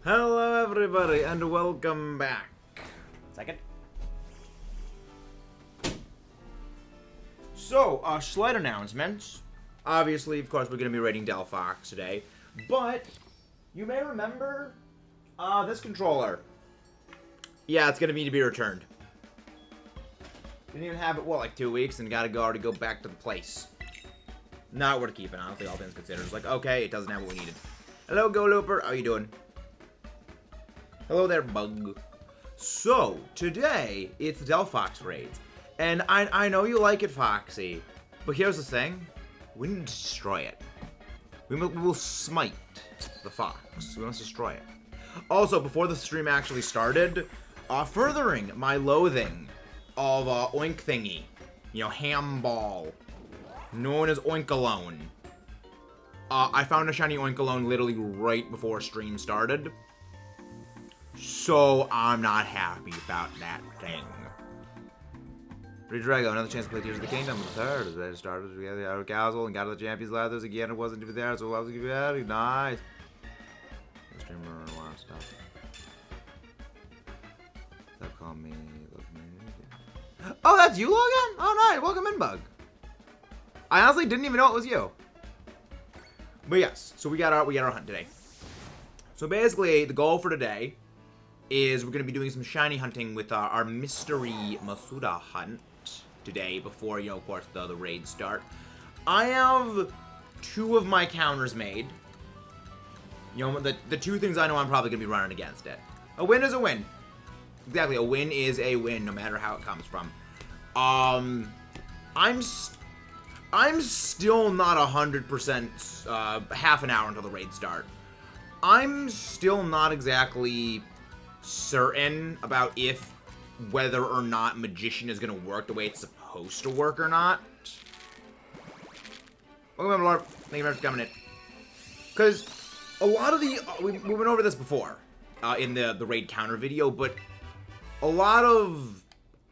Hello everybody and welcome back. Second. So, slight announcements. Obviously, of course, we're going to be rating DELPHOX today. But, you may remember, this controller. Yeah, it's going to need to be returned. Didn't even have it, what, like 2 weeks and already go back to the place. Not worth keeping, honestly, all things considered. It's like, okay, it doesn't have what we needed. Hello, Go Looper. How you doing? Hello there, Bug. So, today, it's the DELPHOX raids. And I know you like it, Foxy. But here's the thing. We need to destroy it. We will smite the fox. We must destroy it. Also, before the stream actually started, furthering my loathing of Oink Thingy. You know, Hamball. Known as Oinkalone. I found a shiny Oinkalone literally right before stream started. So, I'm not happy about that thing. Redrago, another chance to play Tears of the Kingdom. The third, as they started together out of Castle and got to the Champions Ladders again. It wasn't even there, so I was very nice. Streamer and a lot of stuff. Stop calling me. Oh, that's you, Logan? Oh, nice. Welcome in, Bug. I honestly didn't even know it was you. But yes, so we got our hunt today. So basically, the goal for today is we're going to be doing some shiny hunting with our mystery Masuda hunt today before, you know, of course, the raids start. I have 2 of my counters made. You know, the 2 things I know I'm probably going to be running against it. A win is a win. Exactly, a win is a win, no matter how it comes from. I'm still not 100%, half an hour until the raids start. I'm still not exactly certain about whether or not Magician is going to work the way it's supposed to work or not. Welcome, Lord. Thank you very much for coming in. Because a lot of the... we went over this before in the raid counter video, but a lot of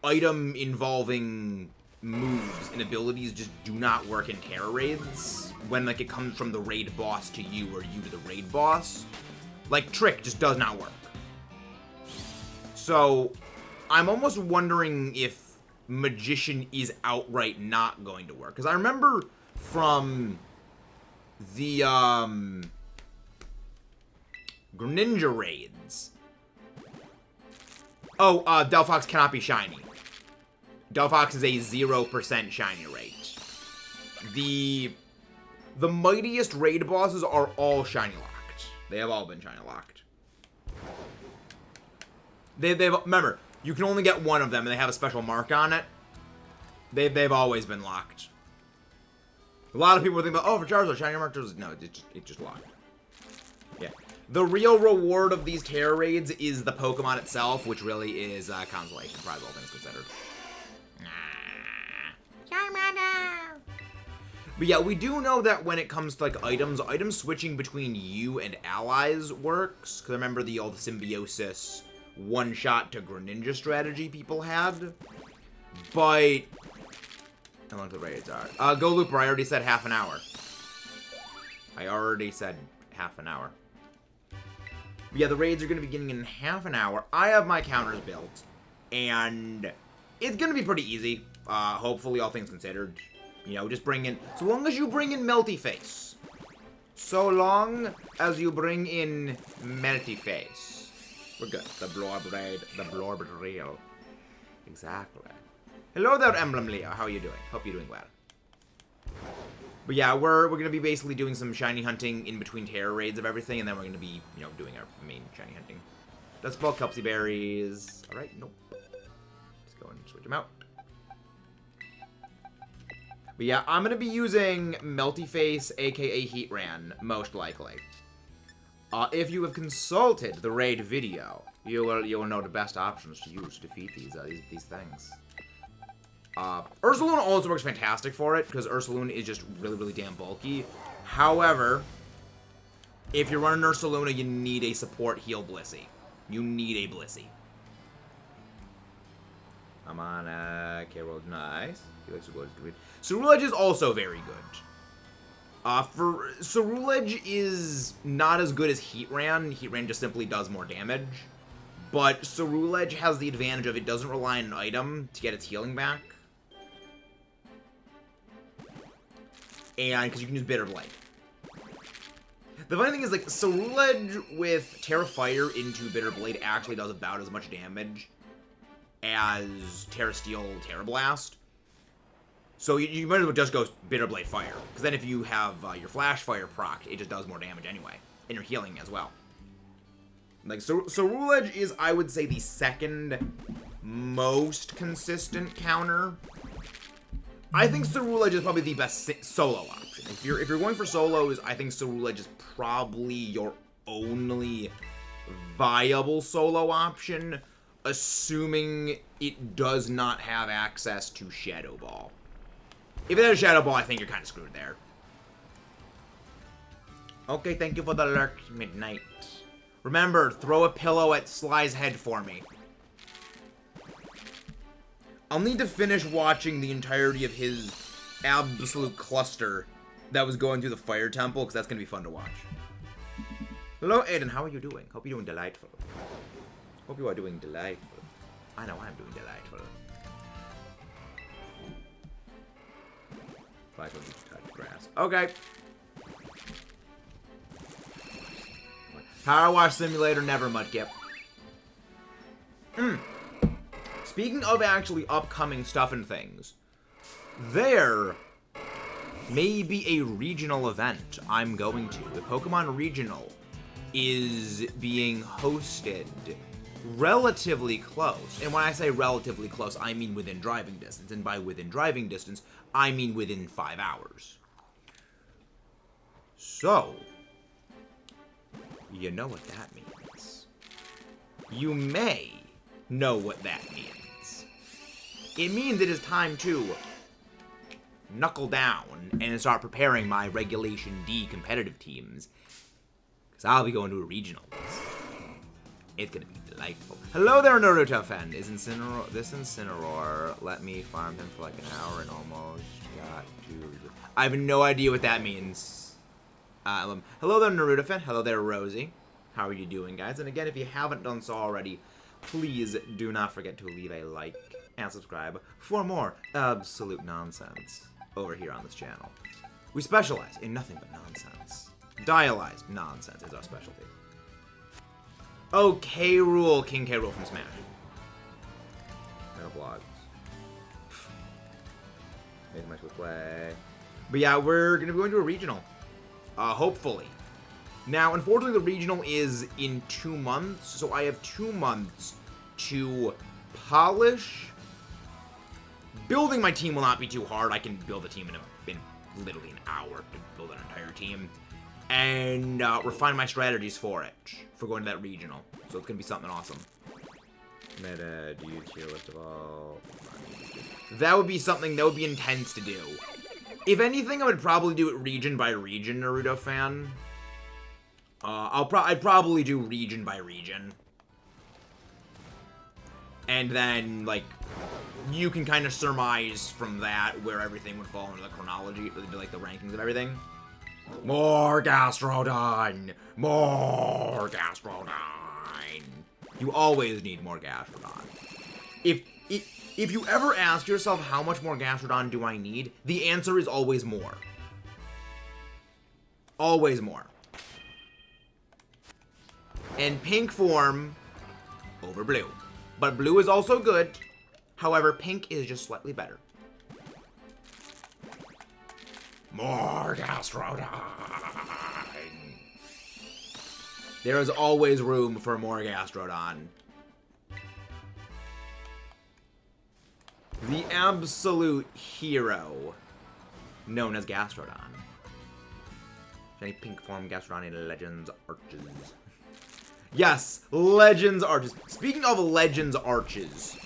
item involving moves and abilities just do not work in Terra raids when, like, it comes from the raid boss to you or you to the raid boss. Like, Trick just does not work. So, I'm almost wondering if Magician is outright not going to work. Because I remember from the, Greninja raids. Oh, DELPHOX cannot be shiny. DELPHOX is a 0% shiny rate. The mightiest raid bosses are all shiny locked. They have all been shiny locked. Remember, you can only get one of them, and they have a special mark on it. They've always been locked. A lot of people think about, oh, for Charizard, shiny mark Charizard. No, it's just locked. Yeah. The real reward of these Terra raids is the Pokemon itself, which really is consolation prize, all things considered. But yeah, we do know that when it comes to, like, items switching between you and allies works. Because remember the old symbiosis one-shot to Greninja strategy people had. But how long the raids are? Go Looper, I already said half an hour. But yeah, the raids are going to be beginning in half an hour. I have my counters built. And it's going to be pretty easy. Hopefully, all things considered. You know, just bring in... So long as you bring in Melty Face. So long as you bring in Melty Face. We're good. The Blorb raid. The Blorb real. Exactly. Hello there, Emblem Leo. How are you doing? Hope you're doing well. But yeah, we're going to be basically doing some shiny hunting in between Terra raids of everything. And then we're going to be, you know, doing our main shiny hunting. Let's bulk Cupsy Berries. Alright, nope. Let's go and switch them out. But yeah, I'm going to be using Melty Face, aka Heatran, most likely. If you have consulted the raid video, you will know the best options to use to defeat these things. Ursaluna also works fantastic for it, because Ursaluna is just really, really damn bulky. However, if you're running Ursaluna, you need a support heal Blissey. You need a Blissey. I'm on K-Roll. Nice. He likes to go to good. Cerulege is also very good. For Ceruledge is not as good as Heatran. Heatran just simply does more damage. But Ceruledge has the advantage of it doesn't rely on an item to get its healing back. And because you can use Bitter Blade. The funny thing is, like, Ceruledge with Terra Fire into Bitter Blade actually does about as much damage as Terra Steel, Terra Blast. So you might as well just go Bitter Blade Fire. Because then if you have your Flash Fire proc, it just does more damage anyway. And you're healing as well. Like, Ceruledge is, I would say, the second most consistent counter. I think Ceruledge is probably the best solo option. If you're going for solos, I think Ceruledge is probably your only viable solo option, assuming it does not have access to Shadow Ball. If it has Shadow Ball, I think you're kind of screwed there. Okay, thank you for the lurk, Midnight. Remember, throw a pillow at Sly's head for me. I'll need to finish watching the entirety of his absolute cluster that was going through the Fire Temple, because that's going to be fun to watch. Hello, Aiden. How are you doing? Hope you're doing delightful. Hope you are doing delightful. I know I'm doing delightful. Flash will touch grass. Okay. Power Wash Simulator, never, Mudkip. Speaking of actually upcoming stuff and things, there may be a regional event I'm going to. The Pokemon Regional is being hosted relatively close. And when I say relatively close, I mean within driving distance. And by within driving distance, I mean within 5 hours. So, you know what that means. You may know what that means. It means it is time to knuckle down and start preparing my Regulation D competitive teams. Because I'll be going to a regional. It's going to be delightful. Hello there, Naruto fan. Is this Incineroar? Let me farm him for like an hour and almost got to... I have no idea what that means. Hello there, Naruto fan. Hello there, Rosie. How are you doing, guys? And again, if you haven't done so already, please do not forget to leave a like and subscribe for more absolute nonsense over here on this channel. We specialize in nothing but nonsense. Dialyzed nonsense is our specialty. Oh, K. Rool, King K. Rool from Smash. Metal Vlogs. Make much with play. But yeah, we're gonna be going to a regional. Hopefully. Now, unfortunately, the regional is in 2 months, so I have 2 months to polish. Building my team will not be too hard. I can build a team in literally an hour to build an entire team. And refine my strategies for it, for going to that regional. So it's going to be something awesome. Meta, do you tier list of all? That would be something that would be intense to do. If anything, I would probably do it region by region, Naruto fan. I'd probably do region by region. And then, like, you can kind of surmise from that where everything would fall into the chronology, like the rankings of everything. More Gastrodon! More Gastrodon! You always need more Gastrodon. If you ever ask yourself how much more Gastrodon do I need, the answer is always more. Always more. And pink form over blue. But blue is also good. However, pink is just slightly better. More Gastrodon! There is always room for more Gastrodon. The absolute hero known as Gastrodon. Any pink form Gastrodon in Legends Arches. Yes, Legends Arches. Speaking of Legends Arches,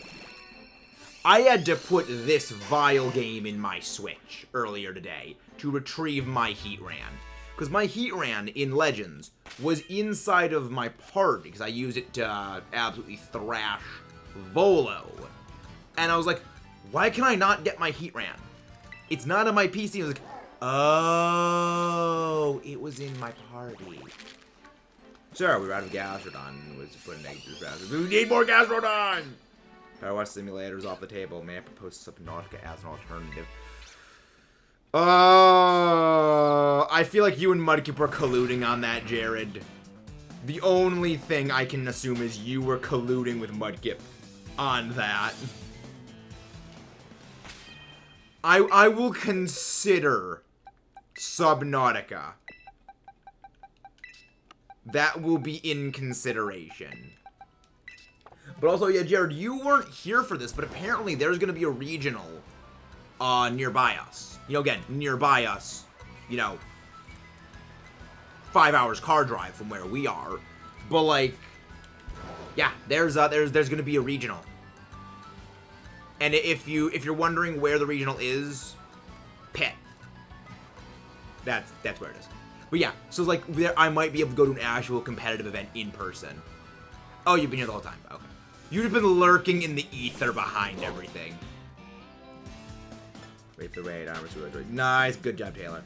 I had to put this vile game in my Switch earlier today to retrieve my Heatran. Because my Heatran in Legends was inside of my party because I used it to absolutely thrash Volo. And I was like, why can I not get my Heatran? It's not on my PC. I was like, Oh, it was in my party. Sir, we were out of Gastrodon. Was put an egg through the browser. We need more Gastrodon! Power simulators off the table. Man proposed Subnautica as an alternative. I feel like you and Mudkip were colluding on that, Jared. The only thing I can assume is you were colluding with Mudkip on that. I will consider Subnautica. That will be in consideration. But also, yeah, Jared, you weren't here for this, but apparently there's going to be a regional nearby us. You know, again, nearby us, you know, 5 hours car drive from where we are. But, like, yeah, there's going to be a regional. And if you're wondering where the regional is, Pitt. That's where it is. But yeah, so like I might be able to go to an actual competitive event in person. Oh, you've been here the whole time. Okay. You've been lurking in the ether behind everything. Wait for the raid armor. Nice, good job, Taylor.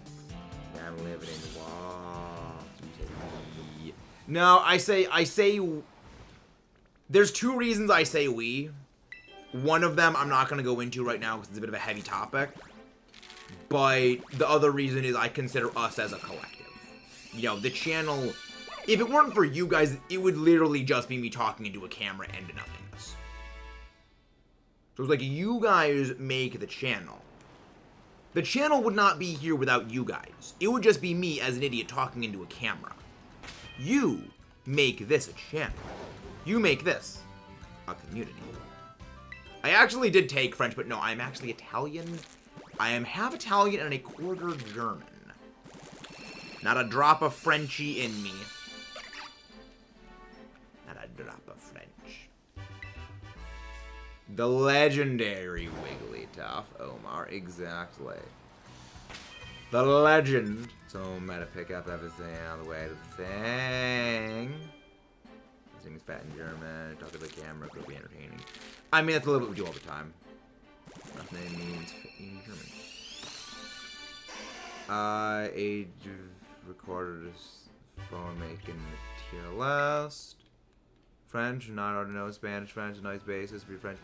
Yeah, I'm living in the wall. No, I say. There's two reasons I say we. One of them I'm not going to go into right now because it's a bit of a heavy topic. But the other reason is I consider us as a collective. You know, the channel, if it weren't for you guys, it would literally just be me talking into a camera and nothingness. So it's like, you guys make the channel. The channel would not be here without you guys. It would just be me as an idiot talking into a camera. You make this a channel. You make this a community. I actually did take French, but no, I'm actually Italian. I am half Italian and a quarter German. Not a drop of Frenchy in me. Not a drop of French. The legendary Wigglytuff, Omar, exactly. The legend. So I'm gonna pick up everything on the way to the thing. Things fat in German, talk to the camera, could be entertaining. I mean, that's a little bit we do all the time. Nothing means in German. Age recorded phone making material last. French, not hard to know. Spanish, French, nice basis for your French.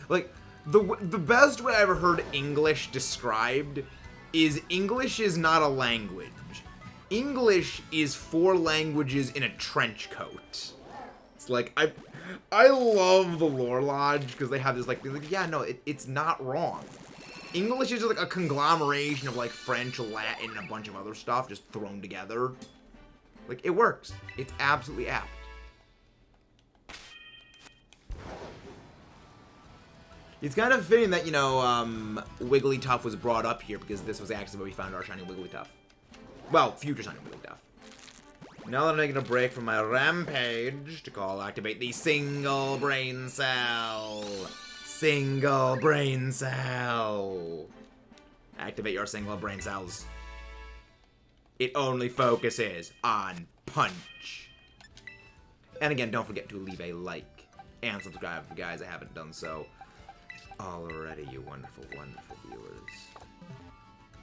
Like, the best way I ever heard English described is English is not a language. English is 4 languages in a trench coat. Like, I love the Lore Lodge because they have this like yeah, no, it's not wrong. English is just like a conglomeration of like French, Latin, and a bunch of other stuff just thrown together. Like, it works. It's absolutely apt. It's kind of fitting that, you know, Wigglytuff was brought up here because this was actually where we found our shiny Wigglytuff. Well, future shiny Wigglytuff. Now that I'm taking a break from my rampage to call activate the single brain cell. Single brain cell. Activate your single brain cells. It only focuses on punch. And again, don't forget to leave a like and subscribe if you guys haven't done so already, you wonderful, wonderful viewers.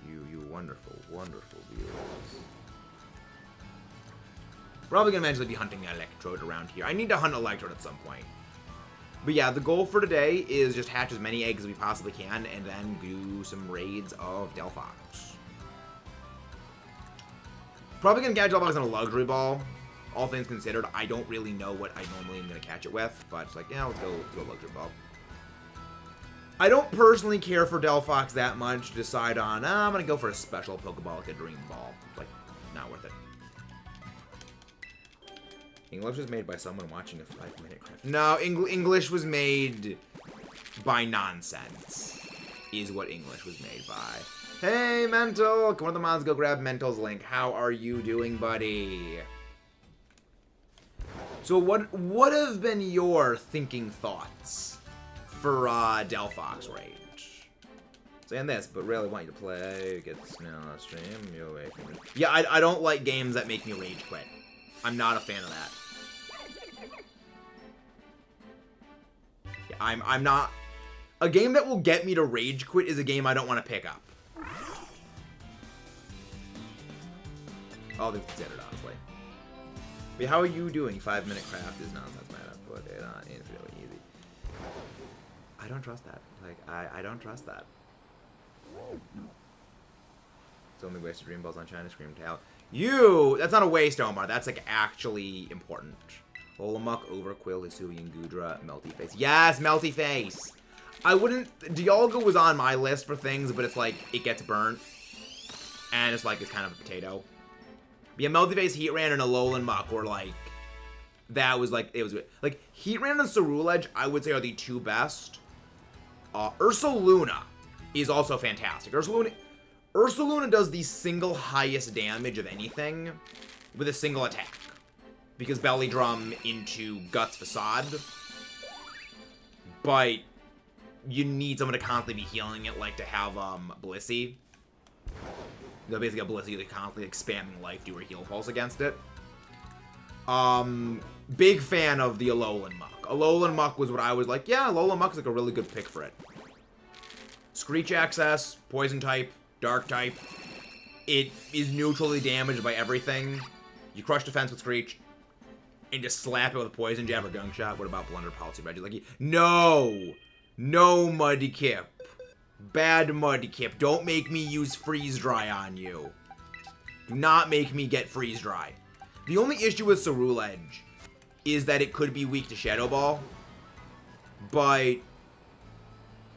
You wonderful, wonderful viewers. Probably gonna eventually be hunting Electrode around here. I need to hunt Electrode at some point. But yeah, the goal for today is just hatch as many eggs as we possibly can and then do some raids of DELPHOX. Probably gonna catch DELPHOX on a luxury ball. All things considered, I don't really know what I normally am gonna catch it with, but it's like, yeah, let's go luxury ball. I don't personally care for DELPHOX that much to decide on, I'm gonna go for a special Pokeball like a Dream Ball. Like, not worth it. English was made by someone watching a 5-minute craft. No, English was made by nonsense, is what English was made by. Hey, Mental! Can one of the mods go grab Mental's link? How are you doing, buddy? So what have been your thinking thoughts for DELPHOX Rage? Saying this, but really want you to play, get snow on stream, you away from it. Yeah, I don't like games that make me rage quit. I'm not a fan of that. Yeah, I'm not. A game that will get me to rage quit is a game I don't want to pick up. All things considered, honestly. But how are you doing? 5-minute craft is nonsense, man. I put it on infinitely easy. I don't trust that. Like, I don't trust that. It's only wasted dream balls on China Scream Tail. That's not a waste, Omar. That's, like, actually important. Olamuck, Overquill, Hisuian, Gudra, Melty Face. Yes, Melty Face! I wouldn't... Dialga was on my list for things, but it's like, it gets burnt. And it's like, it's kind of a potato. But yeah, Melty Face, Heatran, and Alolan Muck were like... That was like, it was good. Like, Heatran and Ceruledge, I would say, are the two best. Ursaluna is also fantastic. Ursaluna does the single highest damage of anything with a single attack. Because Belly Drum into Guts Facade. But you need someone to constantly be healing it, like to have Blissey. You know, basically a Blissey that's constantly spamming life, do a heal pulse against it. Big fan of the Alolan Muck. Alolan Muck was what I was like, yeah, Alolan Muck is like a really good pick for it. Screech Access, Poison type, Dark type. It is neutrally damaged by everything. You crush defense with Screech, and just slap it with a Poison Jab or Gunk Shot. What about Blunder Policy, Reggie? Like, no! No, Mudkip. Bad Mudkip. Don't make me use Freeze Dry on you. Do not make me get Freeze Dry. The only issue with Ceruledge is that it could be weak to Shadow Ball. But,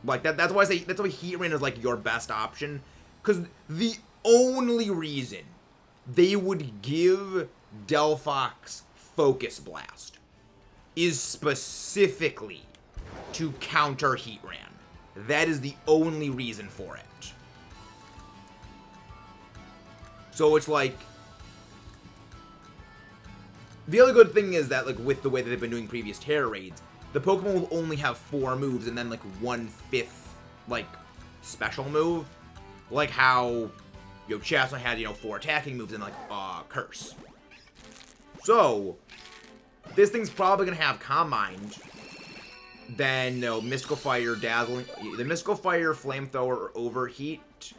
like, that's why I say, that's why Heatran is, like, your best option. Because the only reason they would give DELPHOX Focus Blast is specifically to counter Heatran. That is the only reason for it. So it's like... The other good thing is that, like, with the way that they've been doing previous Terror Raids, the Pokemon will only have 4 moves and then, like, 1/5, like, special move. Like how, you know, Chasm had, you know, 4 attacking moves and, like, Curse. So, this thing's probably gonna have Calm Mind. Then, you know, Mystical Fire, Dazzling... The Mystical Fire, Flamethrower, or Overheat.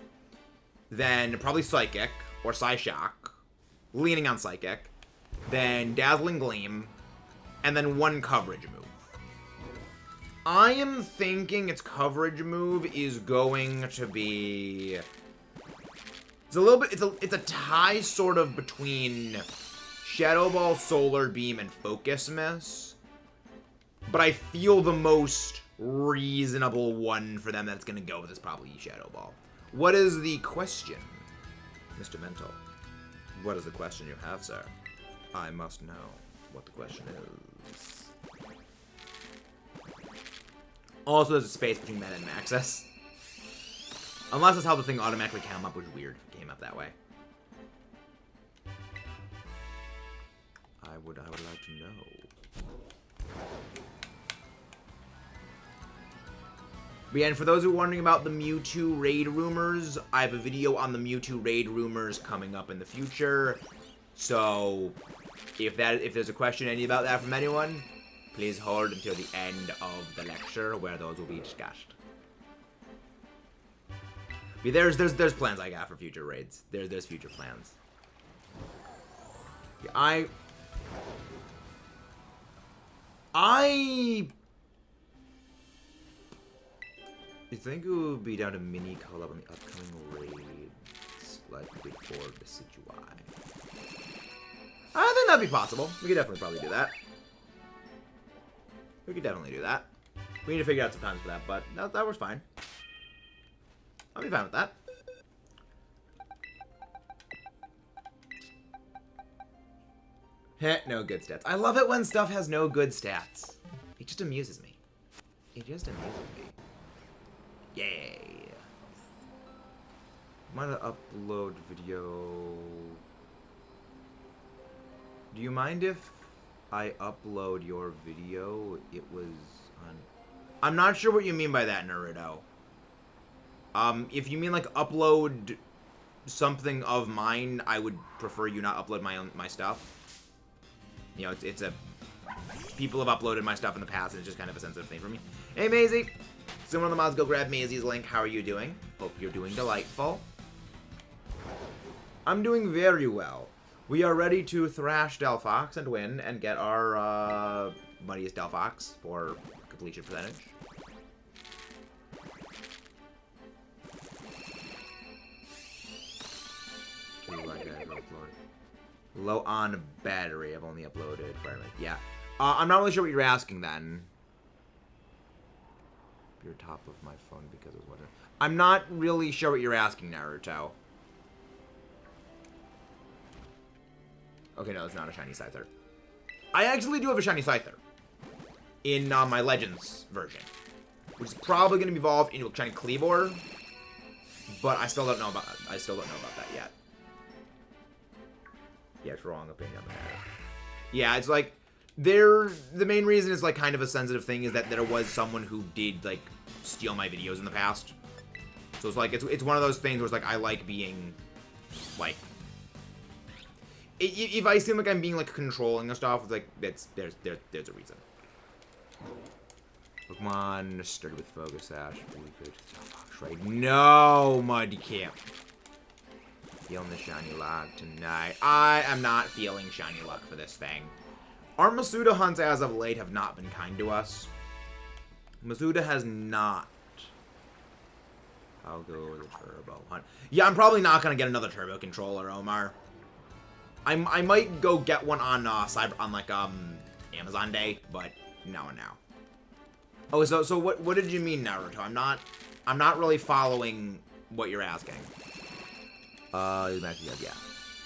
Then, probably Psychic, or Psyshock. Leaning on Psychic. Then Dazzling Gleam, and then 1 coverage move. I am thinking its coverage move is going to be... It's a little bit... It's a tie sort of between Shadow Ball, Solar Beam, and Focus Miss. But I feel the most reasonable one for them that's going to go with is probably Shadow Ball. What is the question, Mr. Mental? What is the question you have, sir? I must know what the question is. Also, there's a space between Meta and Maxis. Unless that's how the thing automatically came up, which is weird. It came up that way. I would like to know. But yeah, and for those who are wondering about the Mewtwo raid rumors, I have a video on the Mewtwo raid rumors coming up in the future. So, if there's a question about that from anyone, please hold until the end of the lecture where those will be discussed. But there's plans I got for future raids. There's future plans. Yeah, I think it will be down to mini collab on the upcoming raids, like we did for the Decidueye. I think that'd be possible. We could definitely probably do that. We could definitely do that. We need to figure out some times for that, but that works fine. I'll be fine with that. Heh, no good stats. I love it when stuff has no good stats. It just amuses me. It just amuses me. Yay. I'm gonna upload video. Do you mind if I upload your video? It was on... I'm not sure what you mean by that, Naruto. If you mean like upload something of mine, I would prefer you not upload my stuff. You know, it's a... People have uploaded my stuff in the past, and it's just kind of a sensitive thing for me. Hey, Maisie! Someone on the mods, go grab Maisie's link. How are you doing? Hope you're doing delightful. I'm doing very well. We are ready to thrash DELPHOX and win and get our muddiest DELPHOX for completion percentage. Low on battery. I've only uploaded. Yeah. I'm not really sure what you're asking then. You're top of my phone because it was wondering. I'm not really sure what you're asking, Naruto. Okay, no, it's not a shiny Scyther. I actually do have a shiny Scyther in my Legends version, which is probably going to be evolved into a shiny Cleavor, but I still don't know about that yet. Yeah, it's wrong opinion on the matter. Yeah, it's like the main reason is like kind of a sensitive thing is that there was someone who did like steal my videos in the past. So it's like it's one of those things where it's like I like being like if I seem like I'm being like controlling and stuff, like there's a reason. Pokemon started with Focus Sash. Really good. Right? No, Mudkip. Feeling the shiny luck tonight. I am not feeling shiny luck for this thing. Our Masuda hunts as of late have not been kind to us. Masuda has not. I'll go with a turbo hunt. Yeah, I'm probably not gonna get another turbo controller, Omar. I might go get one on Amazon Day, but no. Oh, so what did you mean, Naruto? I'm not really following what you're asking. Yeah.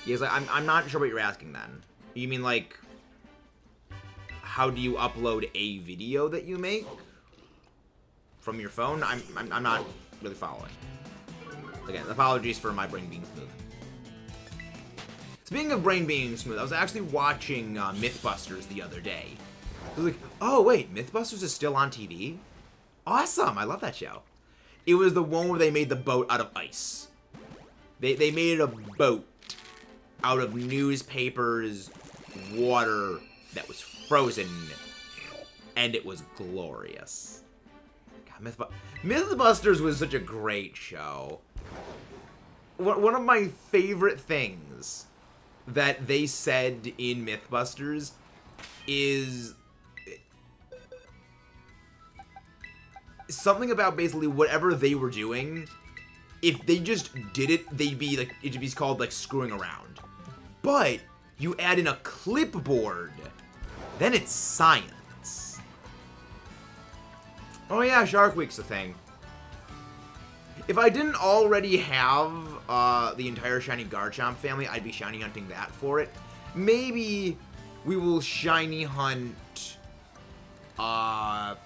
He's like, I'm not sure what you're asking then. You mean like, how do you upload a video that you make from your phone? I'm not really following. Again, apologies for my brain being smooth. Speaking of brain being smooth, I was actually watching Mythbusters the other day. I was like, oh wait, Mythbusters is still on TV? Awesome, I love that show. It was the one where they made the boat out of ice. They made a boat out of newspapers, water that was frozen, and it was glorious. God, Mythbusters was such a great show. One of my favorite things that they said in Mythbusters is something about basically whatever they were doing. If they just did it, they'd be like, it'd be called like screwing around. But you add in a clipboard, then it's science. Oh yeah, Shark Week's a thing. If I didn't already have the entire shiny Garchomp family, I'd be shiny hunting that for it. Maybe we will shiny hunt Sharpedo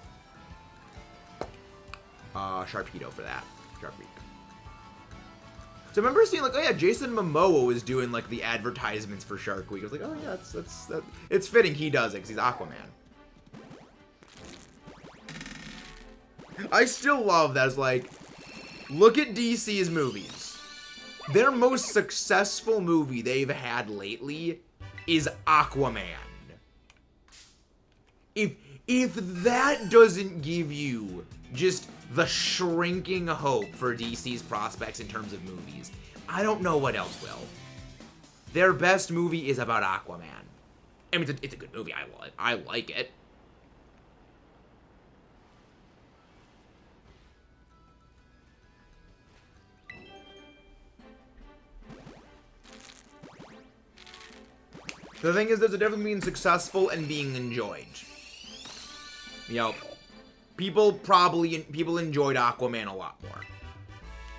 for that. Shark Week. So I remember seeing like, oh yeah, Jason Momoa was doing like the advertisements for Shark Week. I was like, oh yeah, it's fitting he does it because he's Aquaman. I still love that. It's like, look at DC's movies. Their most successful movie they've had lately is Aquaman. If that doesn't give you just the shrinking hope for DC's prospects in terms of movies, I don't know what else will. Their best movie is about Aquaman. I mean, it's a good movie. I like it. The thing is, there's a difference between successful and being enjoyed. You know, people enjoyed Aquaman a lot more.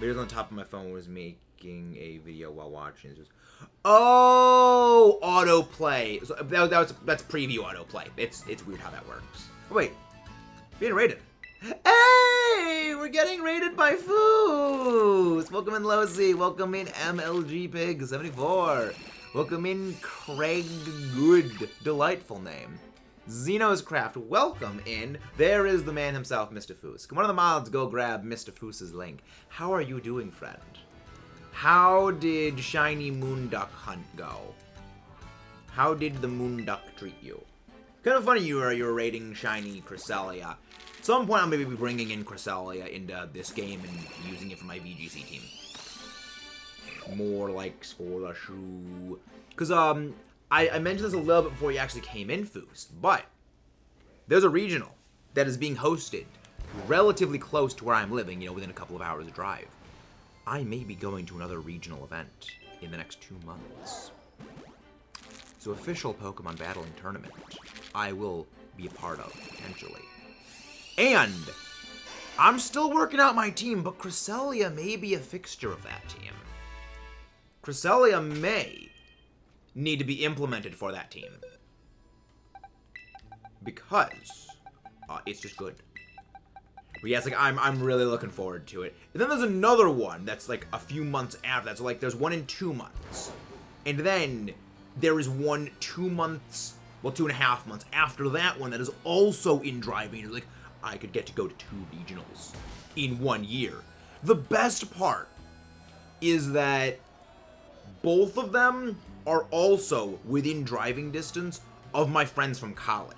Videos on top of my phone was making a video while watching. Just, oh, autoplay. So that's preview autoplay. It's weird how that works. Oh, wait, being rated. Hey, we're getting rated by Foos. Welcome in Lozy. Welcome in MLG Pig 74. Welcome in Craig Good. Delightful name. Xenos Craft, welcome in. There is the man himself, Mr. Foos. Can one of the mods go grab Mr. Foos's link? How are you doing, friend? How did Shiny Moonduck Hunt go? How did the Moonduck treat you? Kind of funny you were rating Shiny Cresselia. At some point, I'll maybe be bringing in Cresselia into this game and using it for my VGC team. More likes for the shoe. Because, I mentioned this a little bit before you actually came in, Foos, but there's a regional that is being hosted relatively close to where I'm living, you know, within a couple of hours of drive. I may be going to another regional event in the next 2 months. So official Pokemon battling tournament I will be a part of, potentially. And I'm still working out my team, but Cresselia may be a fixture of that team. Cresselia may need to be implemented for that team. Because it's just good. But yes, like I'm really looking forward to it. And then there's another one that's like a few months after that. So like there's one in 2 months. And then there is one 2 months, well 2.5 months after that one that is also in driving. Like I could get to go to 2 regionals in 1 year. The best part is that both of them are also within driving distance of my friends from college.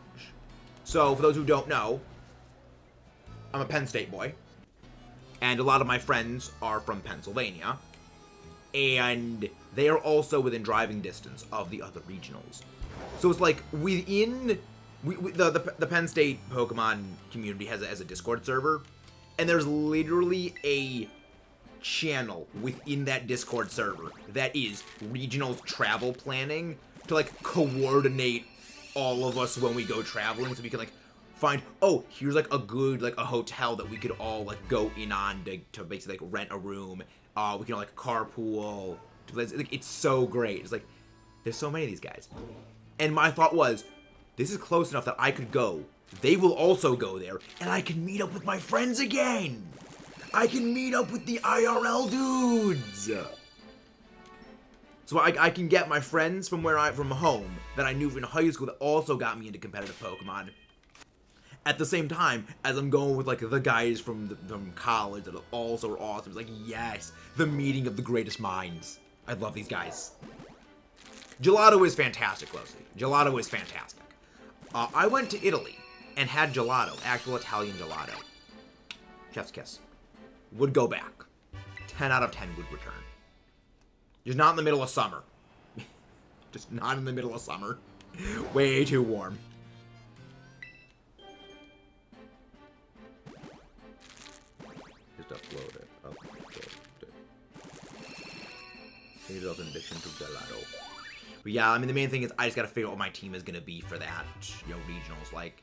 So for those who don't know, I'm a Penn State boy, and a lot of my friends are from Pennsylvania, and they are also within driving distance of the other regionals. So it's like within the Penn State Pokemon community has a Discord server, and there's literally a channel within that Discord server that is regionals travel planning to like coordinate all of us when we go traveling, so we can like find, oh, here's like a good, like a hotel that we could all like go in on to basically like rent a room. We can all like carpool. Like, it's so great. It's like, there's so many of these guys. And my thought was, this is close enough that I could go. They will also go there, and I can meet up with my friends again. I can meet up with the IRL dudes. So I can get my friends from from home that I knew in high school that also got me into competitive Pokemon. At the same time as I'm going with like the guys from college that also are awesome. It's like, yes, the meeting of the greatest minds. I love these guys. Gelato is fantastic, Leslie. Gelato is fantastic. I went to Italy and had gelato, actual Italian gelato. Chef's kiss. Would go back. 10 out of 10 would return. Just not in the middle of summer. Just not in the middle of summer. Way too warm. Upload it. Change it up in addition to gelato. But yeah, I mean, the main thing is I just gotta figure out what my team is gonna be for that, you know, regionals. Like,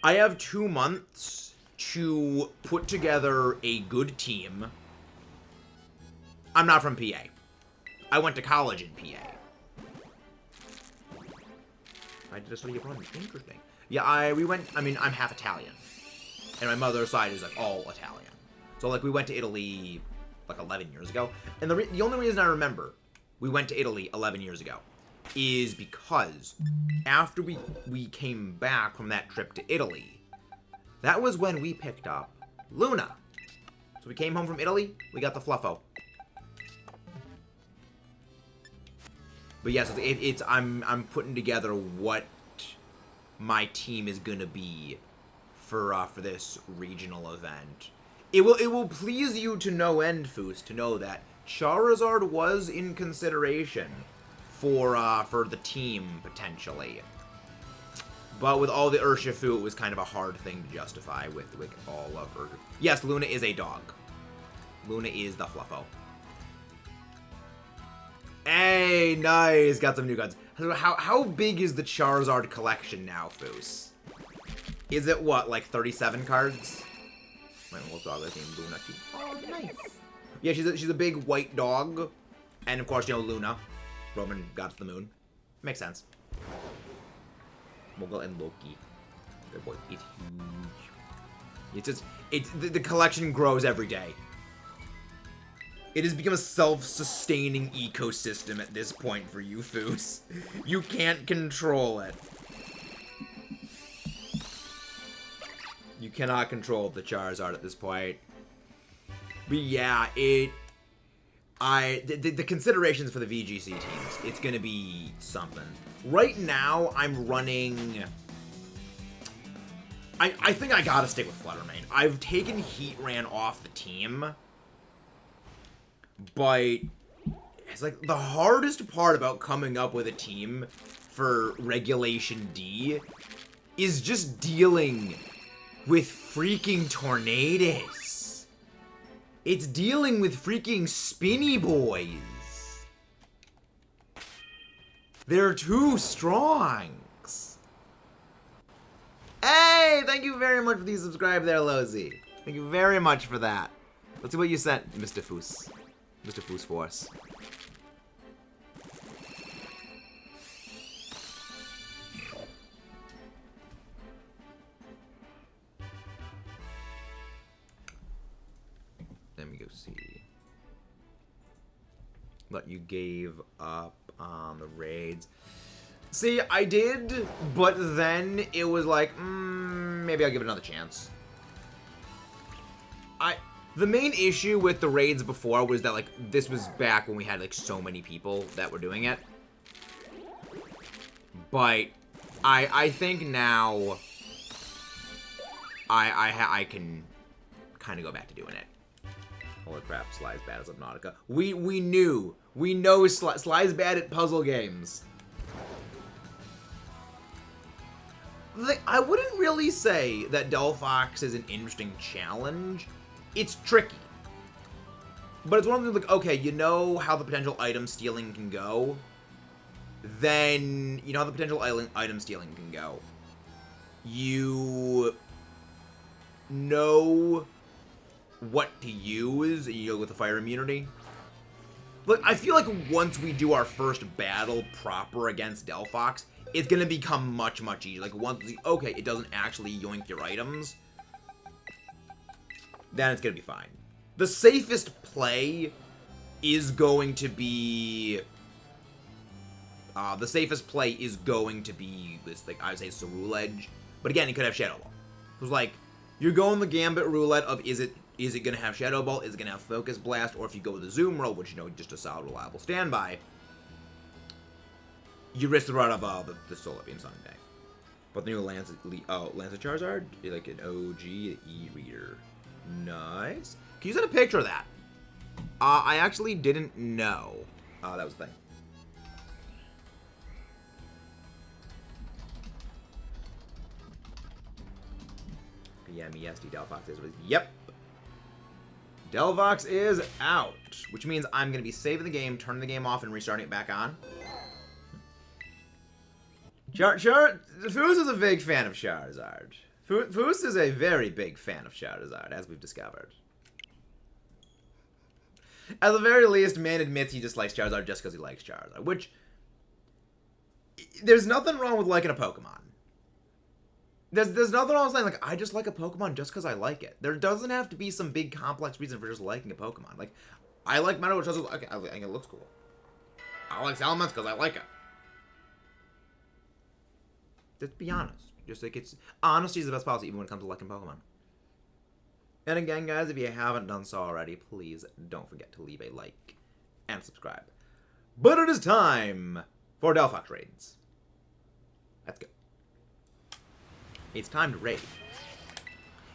I have 2 months to put together a good team. I'm not from PA. I went to college in PA. I did a study abroad. Interesting. Yeah, I'm half Italian. And my mother's side is like all Italian. So like we went to Italy like 11 years ago. And the only reason I remember we went to Italy 11 years ago is because after we came back from that trip to Italy, that was when we picked up Luna. So we came home from Italy, we got the Fluffo. But yes, I'm putting together what my team is gonna be for this regional event. It will please you to no end, Foos, to know that Charizard was in consideration for the team potentially. But with all the Urshifu, it was kind of a hard thing to justify with all of her. Yes, Luna is a dog. Luna is the Fluffo. Hey, nice! Got some new guns. How big is the Charizard collection now, Foos? Is it, what, like 37 cards? My little dog is named Luna. Oh, nice. Yeah, she's a big white dog. And, of course, you know, Luna. Roman got to the moon. Makes sense. Mogul and Loki. Their boy is huge. The collection grows every day. It has become a self-sustaining ecosystem at this point for you, Foos. You can't control it. You cannot control the Charizard at this point. But yeah, the considerations for the VGC teams, it's gonna be something. Right now, I'm running... I think I gotta stick with Fluttermane. I've taken Heatran off the team, but It's like the hardest part about coming up with a team for Regulation D is just dealing with freaking tornadoes. It's dealing with freaking spinny boys. They're too strong. Hey, thank you very much for the subscribe there, Lozy. Thank you very much for that. Let's see what you sent, Mr. Foos. Mr. Foos Force. Let me go see. What you gave up on the raids. See, I did, but then it was like, maybe I'll give it another chance. The main issue with the raids before was that, like, this was back when we had, like, so many people that were doing it. But I think now I can kind of go back to doing it. Holy crap, Sly's bad as Subnautica. We know Sly's bad at puzzle games. I wouldn't really say that DELPHOX is an interesting challenge. It's tricky. But it's one of those like, okay, you know how the potential item stealing can go? Then, you know how the potential item stealing can go. You know what to use, you know, with the fire immunity. Look, I feel like once we do our first battle proper against DELPHOX, it's gonna become much, much easier. Like, once we, okay, it doesn't actually yoink your items, then it's gonna be fine. The safest play is going to be... this, like, I would say Cerule Edge. But again, it could have Shadow Ball. It was like, you're going the Gambit roulette of is it gonna have Shadow Ball, is it gonna have Focus Blast, or if you go with the Zoom Roll, which, you know, just a solid, reliable standby, you risk the run of the Solar Beam Sunday. But the new Lancer Charizard, like an OG E-Reader. Nice. Can you send a picture of that? I actually didn't know. That was the thing. PMESD DELPHOX is with. Yep. DELPHOX is out, which means I'm going to be saving the game, turning the game off, and restarting it back on. Foos is a big fan of Charizard. Foos is a very big fan of Charizard, as we've discovered. At the very least, man admits he dislikes Charizard just because he likes Charizard, which... There's nothing wrong with liking a Pokemon. There's nothing wrong with saying, like, I just like a Pokemon just because I like it. There doesn't have to be some big, complex reason for just liking a Pokemon. Like, I like Metal because I think it looks cool. I like Salamence because I like it. Just be honest. Just like it's honesty is the best policy, even when it comes to liking Pokemon. And again, guys, if you haven't done so already, please don't forget to leave a like and subscribe. But it is time for DELPHOX raids. Let's go. It's time to raid.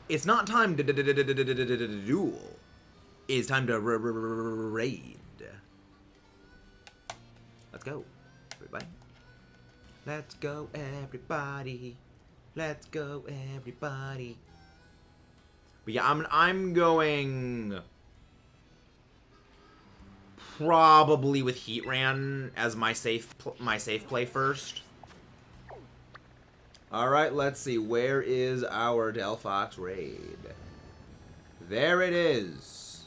It's not time to duel. It's time to raid. Let's go, everybody. Let's go, everybody. Let's go, everybody. But yeah, I'm going probably with Heatran as my safe play first. All right, let's see. Where is our DELPHOX raid? There it is.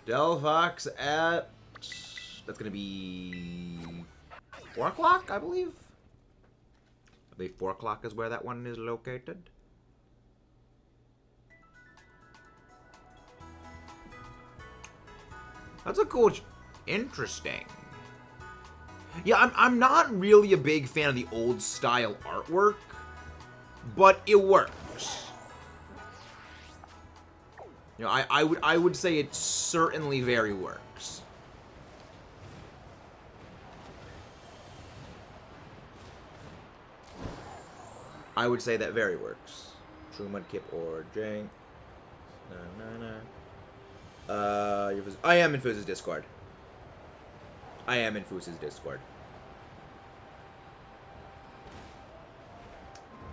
DELPHOX at... That's going to be 4 o'clock, I believe. I believe 4 o'clock is where that one is located. That's a cool... Interesting. Yeah, I'm not really a big fan of the old style artwork, but it works. You know, I would say it certainly very works. I would say that very works. True Mudkip or Jank. No. I am in Foos' Discord. I am in Foos's Discord.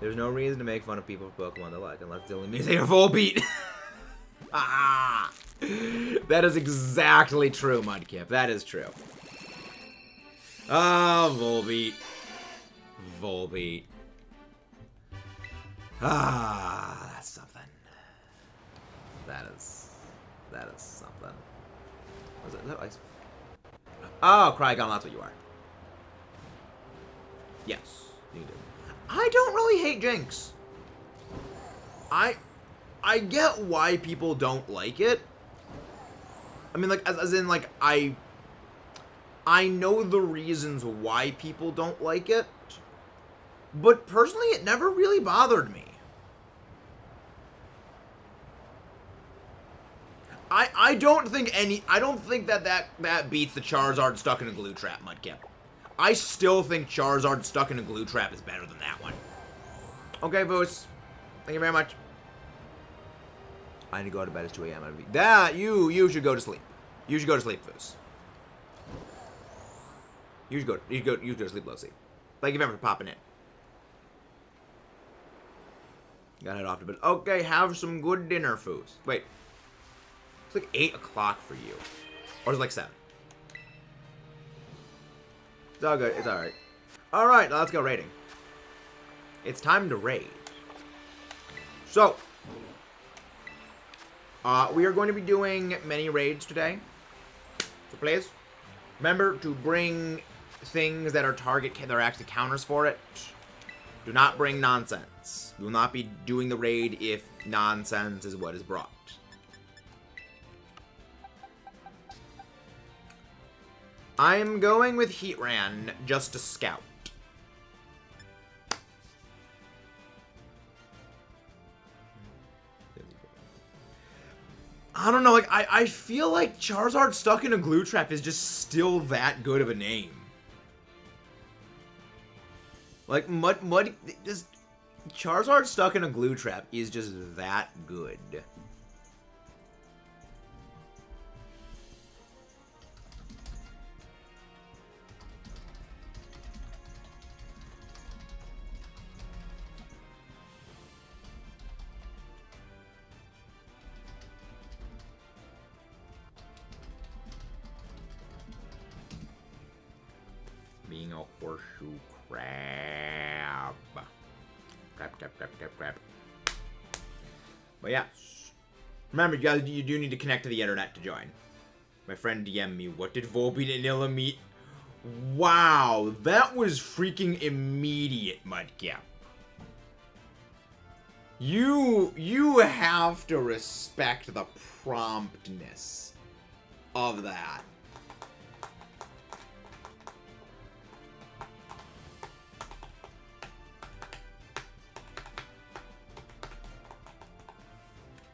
There's no reason to make fun of people for Pokemon they like, unless it only means they have Volbeat. Ah! That is exactly true, Mudkip. That is true. Ah, Volbeat. Volbeat. Ah, that's something. That is something. Was it that ice? Oh, Crygon, that's what you are. Yes, you do. I don't really hate Jinx. I get why people don't like it. I mean, like, as in, like, I know the reasons why people don't like it, but personally, it never really bothered me. I don't think that beats the Charizard stuck in a glue trap, Mudkip. I still think Charizard stuck in a glue trap is better than that one. Okay, Voos. Thank you very much. I need to go to bed. It's 2 a.m. You should go to sleep. You should go to sleep, Voos. You should go to sleep, Lucy. Thank you very much for popping in. Gotta head off to bed. Okay, have some good dinner, Foos. Wait. It's like 8 o'clock for you. Or is it like 7? It's all good. It's alright. Alright, let's go raiding. It's time to raid. So, we are going to be doing many raids today. So please, remember to bring things that are that are actually counters for it. Do not bring nonsense. We will not be doing the raid if nonsense is what is brought. I am going with Heatran just to scout. I don't know, like, I feel like Charizard stuck in a glue trap is just still that good of a name. Like, just Charizard stuck in a glue trap is just that good. Being a horseshoe crab. Crab. But yeah. Remember, you guys, you do need to connect to the internet to join. My friend DM'd me, what did Volbeat and Illa meet? Wow, that was freaking immediate, Mudkip. You have to respect the promptness of that.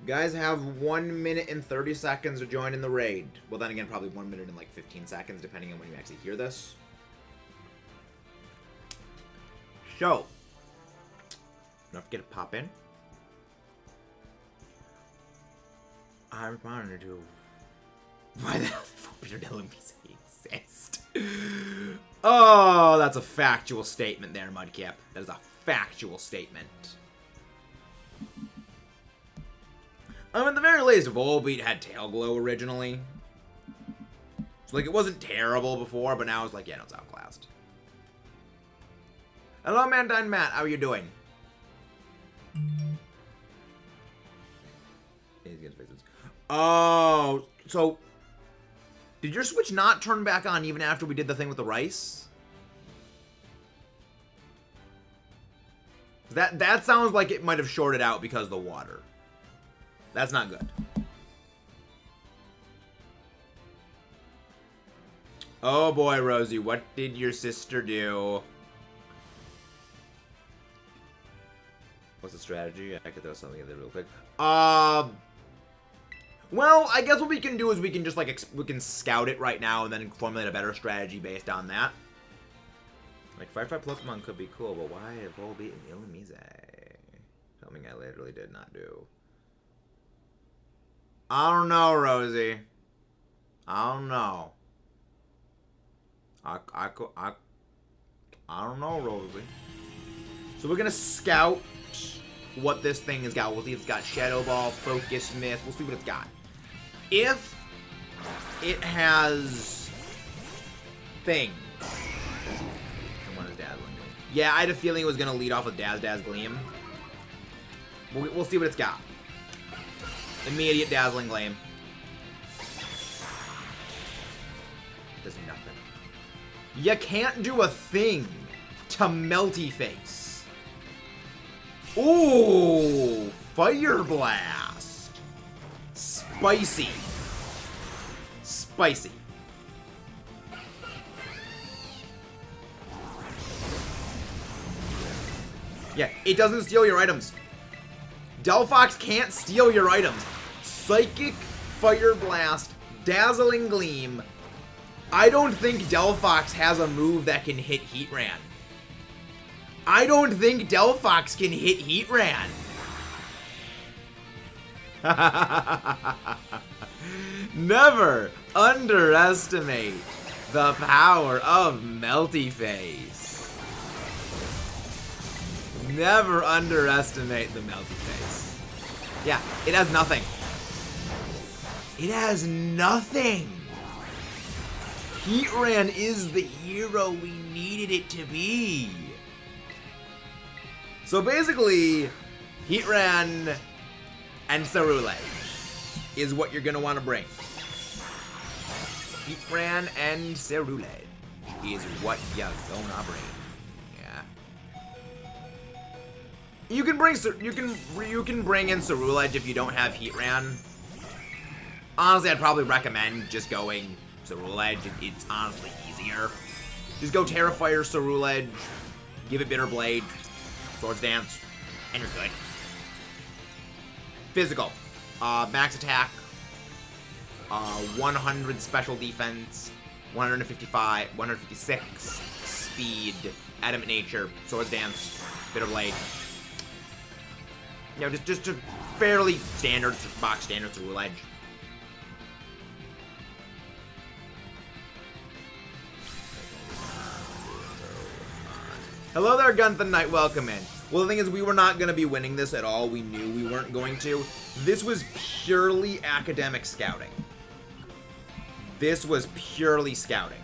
You guys have 1 minute and 30 seconds to join in the raid. Well, then again, probably 1 minute and like 15 seconds, depending on when you actually hear this. So, don't forget to pop in. I responded to why the hell did Peter Dillon exist? Oh, that's a factual statement there, Mudkip. That is a factual statement. I mean, at the very least, Volbeat had Tail Glow originally. So, like, it wasn't terrible before, but now it's like, yeah, no, it's outclassed. Hello, Mantine Matt. How are you doing? Oh, so did your Switch not turn back on even after we did the thing with the rice? That sounds like it might have shorted out because of the water. That's not good. Oh boy, Rosie, what did your sister do? What's the strategy? I could throw something in there real quick. Well, I guess what we can do is we can just like we can scout it right now and then formulate a better strategy based on that. Like 5-5 Pokemon could be cool, but why Volbeat and Illumise? Something I literally did not do. I don't know, Rosie. I don't know. I don't know, Rosie. So we're gonna scout what this thing has got. We'll see if it's got Shadow Ball, Focus Myth. We'll see what it's got. If it has things. What is Dazzling Gleam? Yeah, I had a feeling it was gonna lead off with Dazz Gleam. We'll see what it's got. Immediate Dazzling Gleam. Does nothing. You can't do a thing to Melty Face. Ooh, Fire Blast. Spicy. Spicy. Yeah, it doesn't steal your items. DELPHOX can't steal your items. Psychic, Fire Blast, Dazzling Gleam. I don't think DELPHOX has a move that can hit Heatran. I don't think DELPHOX can hit Heatran. Never underestimate the power of Melty Face. Never underestimate the Melty Face. Yeah, it has nothing. It has nothing. Heatran is the hero we needed it to be. So basically, Heatran and Cerulege is what you're going to want to bring. Heatran and Cerulege is what you're going to bring. Yeah. You can bring in Cerulege if you don't have Heatran. Honestly, I'd probably recommend just going Cerulege. It's honestly easier. Just go Terrafire, Cerulege, give it Bitter Blade, Swords Dance, and you're good. Physical. Max attack. 100 special defense. 156 speed. Adamant Nature, Swords Dance, Bitter Blade. You know, just a fairly standard, box standard Cerulege. Hello there, Gunther Knight, welcome in. Well, the thing is, we were not going to be winning this at all. We knew we weren't going to. This was purely academic scouting. This was purely scouting.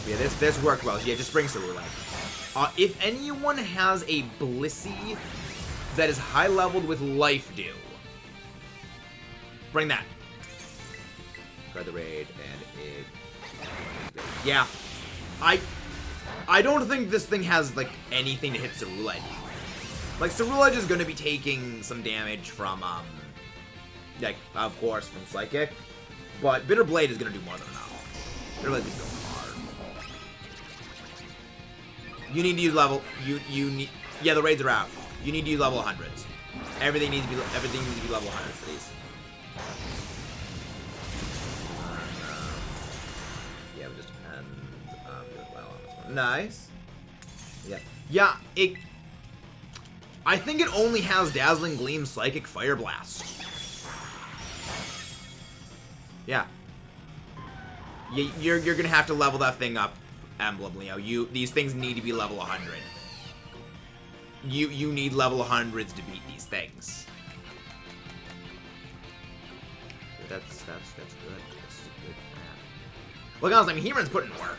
Yeah, this worked well. Yeah, just bring Cerulege. If anyone has a Blissey that is high leveled with Life Dew, bring that. Try the raid, and it... Yeah. I don't think this thing has, like, anything to hit Cerulege. Like, Cerulege is going to be taking some damage from, like, of course, from Psychic. But Bitter Blade is going to do more than enough. Bitter Blade is going hard. You need to use level... You need... Yeah, the raids are out. You need to use level 100s. Everything needs to be level 100 for these. Yeah, it just depends. Doing well on this one. Nice. Yeah. Yeah, I think it only has Dazzling Gleam, Psychic, Fire Blast. Yeah. You're gonna have to level that thing up, Emblem Leo. These things need to be level 100. You need level 100s to beat these things. That's good. That's good. Look, honestly, I mean, Heatran's putting in work.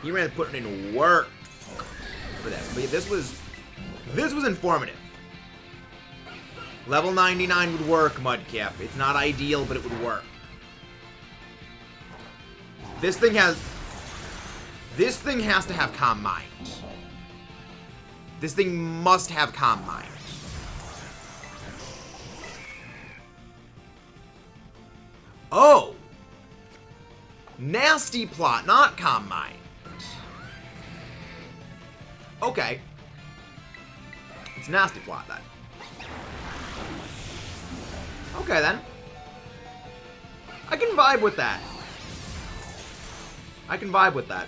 Heatran's putting in work for this. But yeah, this was informative. Level 99 would work, Mudkip. It's not ideal, but it would work. This thing has to have Calm Mind. This thing must have Calm Mind. Oh! Nasty Plot, not Calm Mind. Okay. It's Nasty Plot, then. Okay, then. I can vibe with that. I can vibe with that.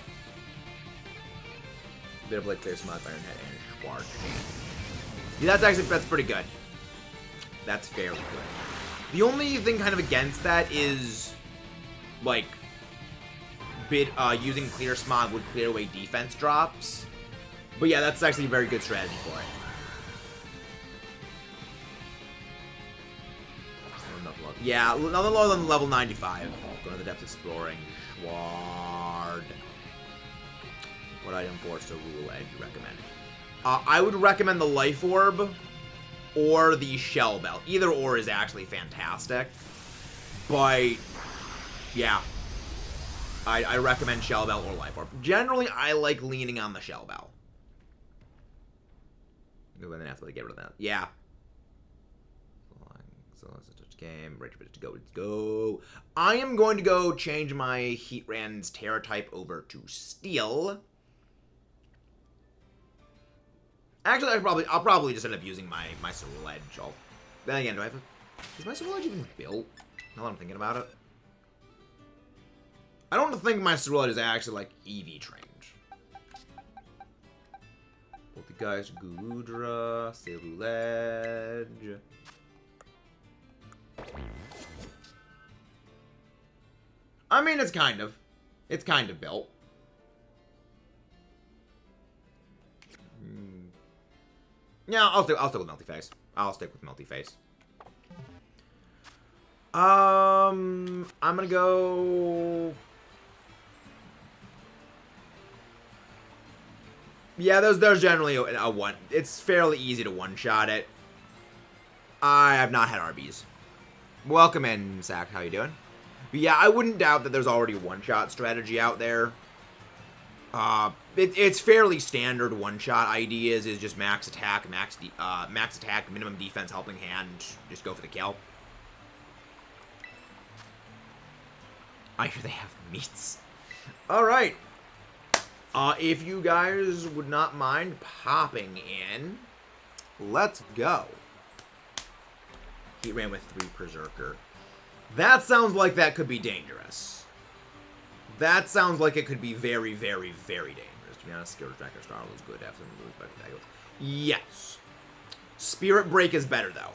Bit of like clear some Iron Head and Schwartz. Yeah, that's pretty good. That's fairly good. The only thing kind of against that is, like, using Clear Smog would clear away defense drops. But yeah, that's actually a very good strategy for it. Yeah, nothing lower than level 95. Go to the depths exploring. Schward. What item for Rule Edge you recommend? I would recommend the Life Orb or the Shell Bell. Either or is actually fantastic. But, yeah. I recommend Shell Bell or Life Orb. Generally, I like leaning on the Shell Bell. And then have to get rid of that. Yeah. So let's touch game. Ready for it to go. Let's go. I am going to go change my Heatran's Terra type over to Steel. Actually, I'll probably just end up using my Cerulean Edge. Then again, is my Cerulean Edge even built? Now that I'm thinking about it. I don't think my Cerulean Edge is actually like EV trained. Both the guys, Gudra, Cerulean Edge. I mean, it's kind of built. Yeah, I'll stick with Multi-Face. I'll stick with Multi-Face. I'm gonna go. Yeah, there's generally a one. It's fairly easy to one-shot it. I have not had RBs. Welcome in, Zach. How you doing? But yeah, I wouldn't doubt that there's already a one-shot strategy out there. It's fairly standard one-shot ideas. Is just max attack, max attack, minimum defense, helping hand. Just go for the kill. I hear they have meats. All right. If you guys would not mind popping in, let's go. He ran with 3 Berserker. That sounds like that could be dangerous. That sounds like it could be very, very, very dangerous. To be honest, Skill Tracker Star was good after the move back to Yes. Spirit Break is better, though.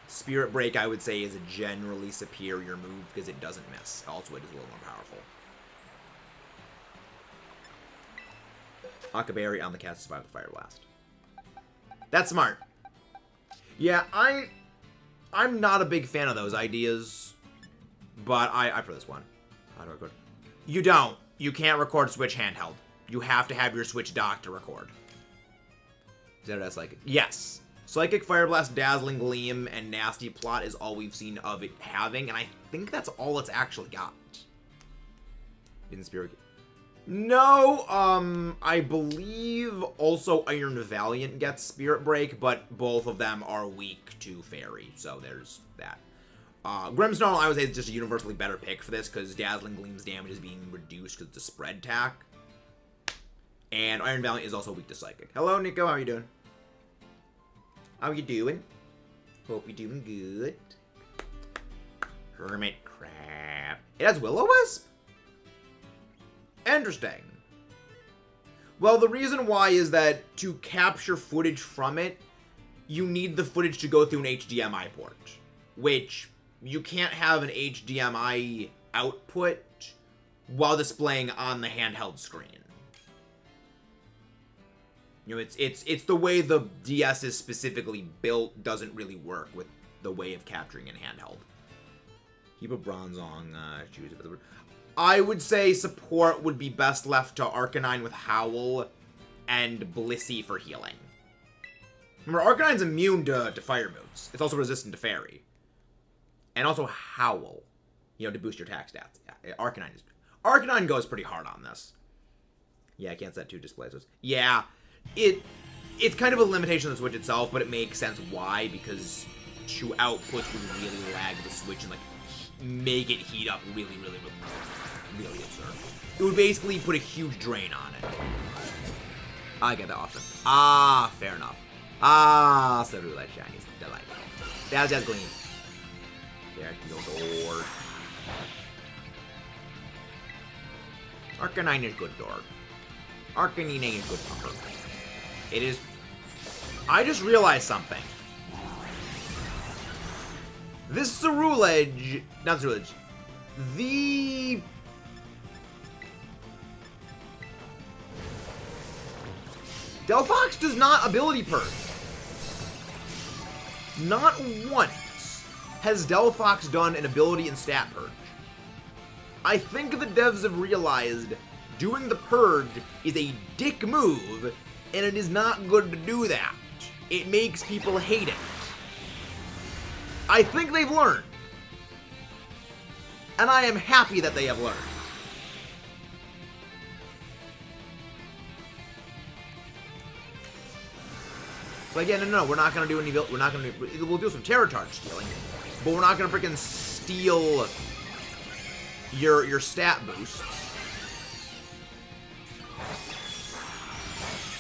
Spirit Break, I would say, is a generally superior move because it doesn't miss. Also, it is a little more powerful. Akaberry on the cast to survive the Fire Blast. That's smart. Yeah, I'm not a big fan of those ideas, but I prefer this one. How do I record? You don't. You can't record Switch handheld. You have to have your Switch dock to record. Is that what that's like? Yes. Psychic, Fire Blast, Dazzling Gleam, and Nasty Plot is all we've seen of it having, and I think that's all it's actually got. In Spirit. No, I believe also Iron Valiant gets Spirit Break, but both of them are weak to Fairy, so there's that. Grimmsnarl, I would say, is just a universally better pick for this, because Dazzling Gleam's damage is being reduced because it's a spread tack. And Iron Valiant is also weak to Psychic. Hello, Nico, how are you doing? How you doing? Hope you're doing good. Hermit Crab. It has Will-O-Wisp? Interesting. Well, the reason why is that to capture footage from it, you need the footage to go through an HDMI port, which you can't have an HDMI output while displaying on the handheld screen. You know, it's the way the DS is specifically built doesn't really work with the way of capturing in handheld. Keep a bronze on choose it. I would say support would be best left to Arcanine with Howl and Blissey for healing. Remember, Arcanine's immune to fire moves. It's also resistant to Fairy. And also Howl, you know, to boost your attack stats. Yeah, Arcanine goes pretty hard on this. Yeah, I can't set 2 displays. Yeah, it's kind of a limitation of the Switch itself, but it makes sense why, because 2 outputs would really lag the Switch and, like, make it heat up really absurd. It would basically put a huge drain on it. I get that often. Ah, fair enough. Ah, Cerulean Shiny is delightful. That's just Gleam. There, heal door. Arcanine is good door. Arcanine is good pumper. It is... I just realized something. This Cerulege... Not Cerulege. The... DELPHOX does not ability purge. Not once has DELPHOX done an ability and stat purge. I think the devs have realized doing the purge is a dick move, and it is not good to do that. It makes people hate it. I think they've learned. And I am happy that they have learned. So again, no, we're not gonna do any. We're not gonna. We'll do some terror charge stealing, but we're not gonna freaking steal your stat boosts.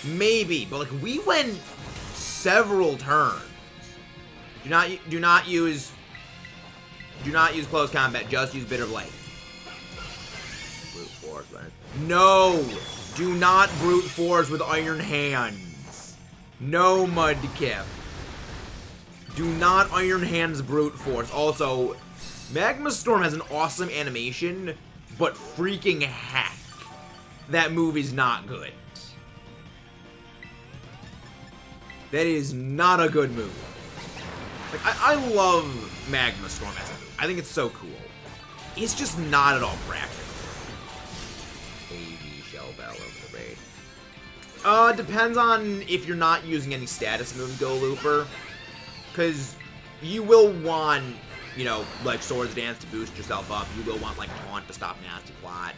Maybe, but like we went several turns. Do not use close combat. Just use bitter blade. Brute force. No, do not brute force with iron hands. No, Mudkip. Do not Iron Hands brute force. Also, Magma Storm has an awesome animation, but freaking heck, that move is not good. That is not a good move. Like, I love Magma Storm as a move. I think it's so cool. It's just not at all practical. AV Shell Bell over the raid. Depends on if you're not using any status moves, Go Looper. Because you will want, you know, like Swords Dance to boost yourself up. You will want, like, Taunt to stop Nasty Plot.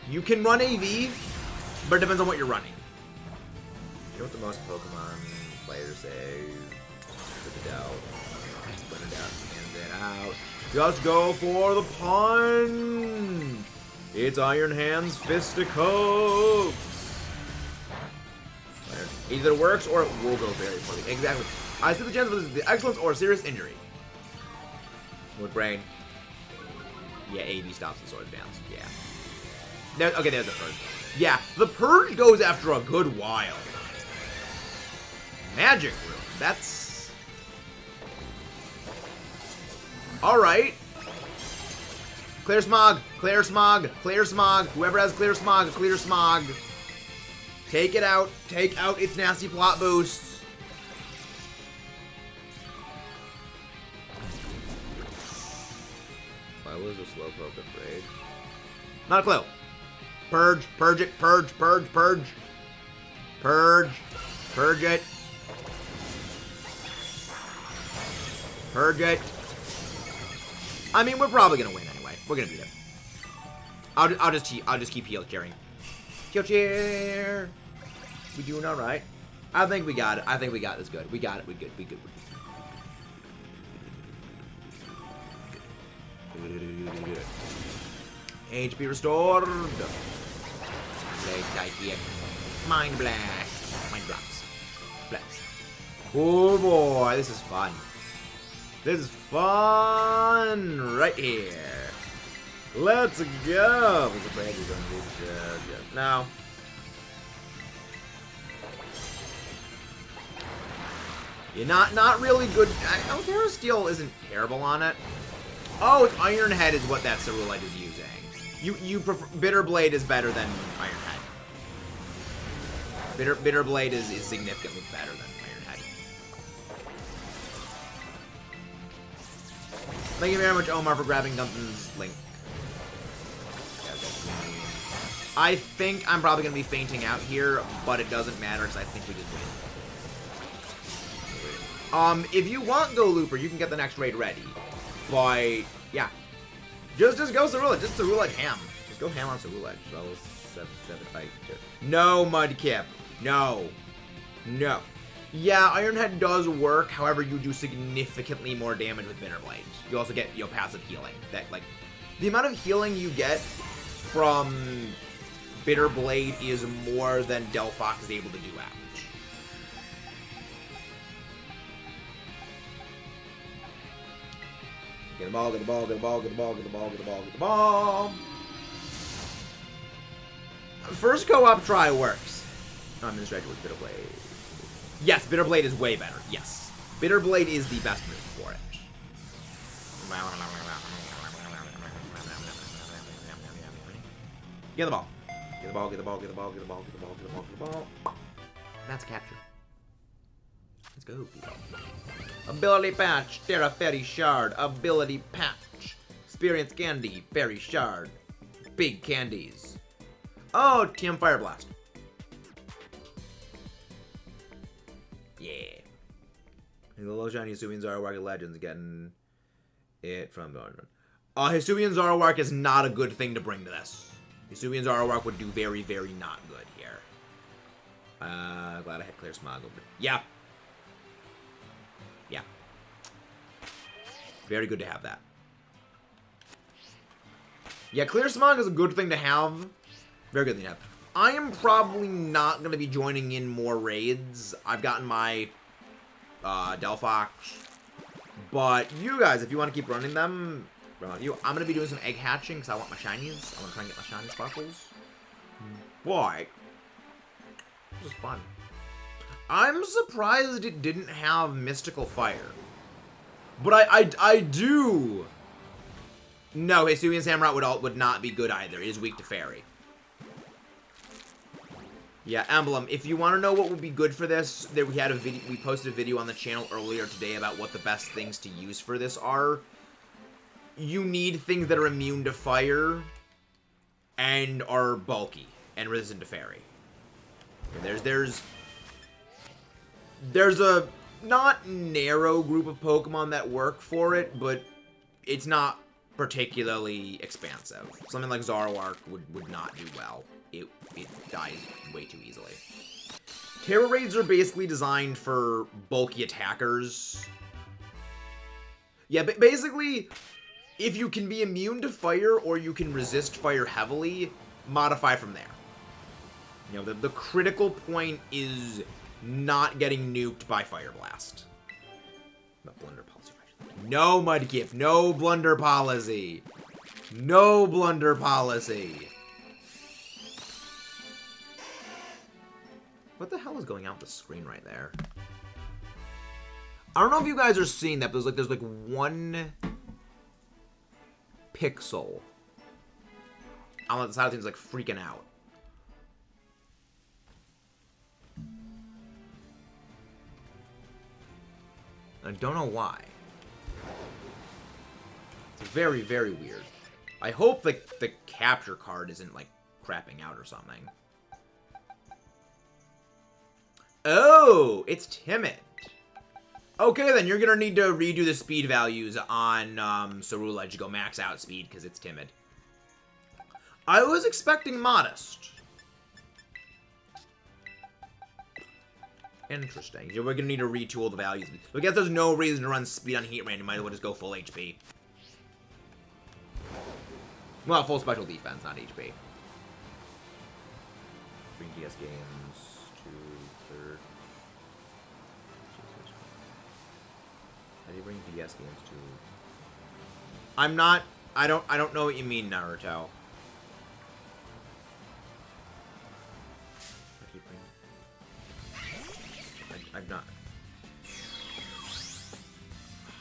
You can run AV, but it depends on what you're running. You know what the most Pokemon players say? Put it out. Split it out. Hand it out. Just go for the punch! It's Iron Hands Fisticuffs! Either it works or it will go very poorly. Exactly. I see the chance of the excellence or serious injury. With brain. Yeah, AV stops the Sword Dance. Yeah. Okay, there's the purge. Yeah, the purge goes after a good while. Magic Room. That's... Alright. Clear Smog. Clear Smog. Clear Smog. Whoever has Clear Smog, clear Smog. Take it out. Take out its nasty plot boosts. Why was a Slowpoke afraid? Not a clue. Purge. Purge it. Purge. Purge. Purge. Purge. Purge it. Purge it. I mean, we're probably gonna win anyway. We're gonna beat it. I'll just keep heal cheering. Heal cheer. We doing all right? I think we got it. I think we got this good. We got it. We good. We good. HP restored. Blade type here. Mind blast. Mind drops. Blast. Oh boy, this is fun. This is fun right here. Let's go. No. You're not really good. Terra Steel isn't terrible on it. Oh, it's Iron Head is what that Cerulite is using. You prefer Bitter Blade is better than Iron Head. Bitter Blade is significantly better than Iron Head. Thank you very much, Omar, for grabbing Duncan's link. I think I'm probably going to be fainting out here, but it doesn't matter because I think we just win. If you want Go Looper, you can get the next raid ready. But, yeah. Just go Cerulege. Just Cerulege ham. Just go ham on Cerulege. Level 7, 5, 2. No, Mudkip. No. No. Yeah, Iron Head does work. However, you do significantly more damage with Bitter Blade. You also get, you know, passive healing. That, like, the amount of healing you get from Bitter Blade is more than DELPHOX is able to do average. Get the ball, get the ball, get the ball, get the ball, get the ball, get the ball, get the ball. First co-op try works. The strategy was Bitter Blade. Yes, Bitter Blade is way better. Yes. Bitter Blade is the best move for it. Get the ball. Get the ball, get the ball, get the ball, get the ball, get the ball, get the ball, get the ball. That's capture. Let's go, people. Ability patch, Terra Fairy Shard. Ability patch. Experience Candy, Fairy Shard. Big candies. Oh, TM Fire Blast. Yeah. The low shiny Hisuian Zoroark Legends getting it from Northern. Hisuian Zoroark is not a good thing to bring to this. Hisuian Zoroark would do very, very not good here. Glad I had Clear Smog over. Yeah. Yeah. Very good to have that. Yeah, Clear Smog is a good thing to have. Very good thing to have. I am probably not going to be joining in more raids. I've gotten my DELPHOX. But you guys, if you want to keep running them, I'm going to be doing some egg hatching because I want my shinies. I want to try and get my shiny sparkles. Boy. This is fun. I'm surprised it didn't have Mystical Fire. But I do. No, Hisuian Samurott would not be good either. It is weak to Fairy. Yeah, Emblem. If you want to know what would be good for this, we posted a video on the channel earlier today about what the best things to use for this are. You need things that are immune to fire and are bulky and resistant to Fairy. There's a not narrow group of Pokemon that work for it, but it's not particularly expansive. Something like Zoroark would not do well. It dies way too easily. Terra Raids are basically designed for bulky attackers. Yeah, but basically, if you can be immune to fire or you can resist fire heavily, modify from there. You know, the critical point is not getting nuked by Fire Blast. Blunder policy. No Mudkip. No blunder policy. No blunder policy. What the hell is going out the screen right there? I don't know if you guys are seeing that, but there's like one pixel on the side of things, like freaking out. I don't know why. It's very, very weird. I hope the capture card isn't like crapping out or something. Oh, it's timid. Okay, then you're gonna need to redo the speed values on Cerulege to go max out speed because it's timid. I was expecting modest. Interesting. We're gonna need to retool the values. I guess there's no reason to run speed on Heatran. You might as well just go full HP. Well, full special defense, not HP. Bring DS games to third. How do you bring DS games to? I'm not. I don't know what you mean, Naruto. I've not.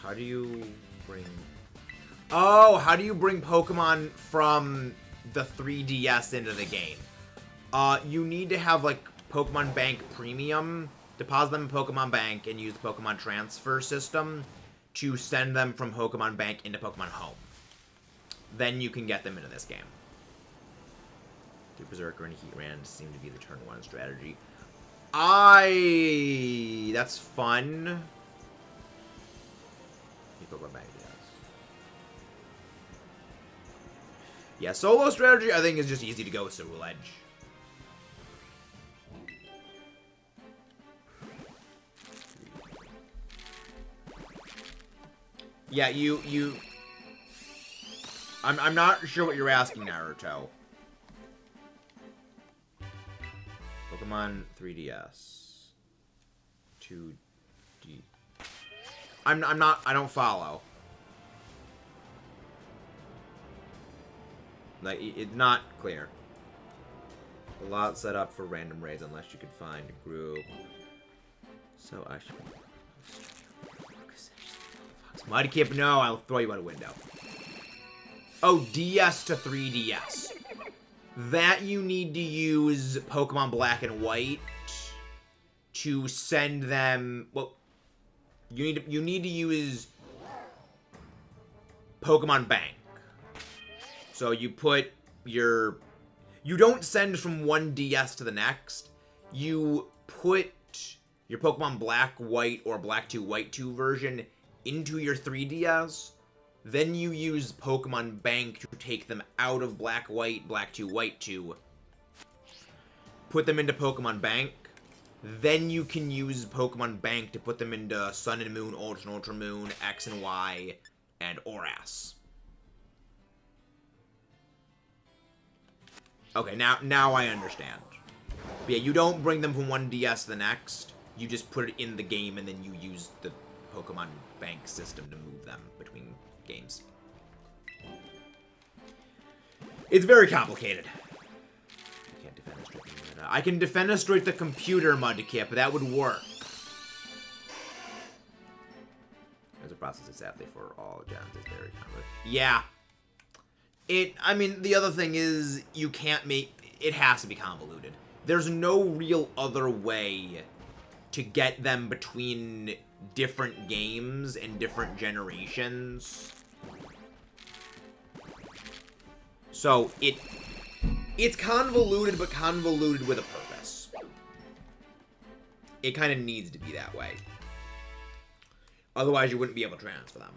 How do you bring... Oh, how do you bring Pokemon from the 3DS into the game? You need to have, like, Pokemon Bank Premium, deposit them in Pokemon Bank, and use the Pokemon Transfer system to send them from Pokemon Bank into Pokemon Home. Then you can get them into this game. Do Berserker and Heatran seem to be the turn 1 strategy. That's fun. Yeah, solo strategy I think is just easy to go with Cerulege. Yeah, I'm not sure what you're asking, Naruto. Pokemon 3DS. 2D. I don't follow. Like, it's not clear. A lot set up for random raids unless you could find a group. So I should... Mighty Kip, no, I'll throw you out a window. Oh, DS to 3DS. That you need to use Pokemon Black and White to send them... Well, you need to use Pokemon Bank. So you put your... You don't send from one DS to the next. You put your Pokemon Black, White, or Black 2, White 2 version into your 3DS. Then you use Pokemon Bank to take them out of Black, White, Black 2, White 2. Put them into Pokemon Bank. Then you can use Pokemon Bank to put them into Sun and Moon, Ultra and Ultra Moon, X and Y, and ORAS. Okay, now I understand. But yeah, you don't bring them from one DS to the next. You just put it in the game, and then you use the Pokemon Bank system to move them between games. It's very complicated. I can't defenestrate the I can defenestrate the computer, Mudkip, but that would work. There's a process, sadly, for all gens. It's very complicated. Yeah. I mean, the other thing is, you can't make... It has to be convoluted. There's no real other way to get them between different games and different generations. So, it's convoluted, but convoluted with a purpose. It kind of needs to be that way. Otherwise, you wouldn't be able to transfer them.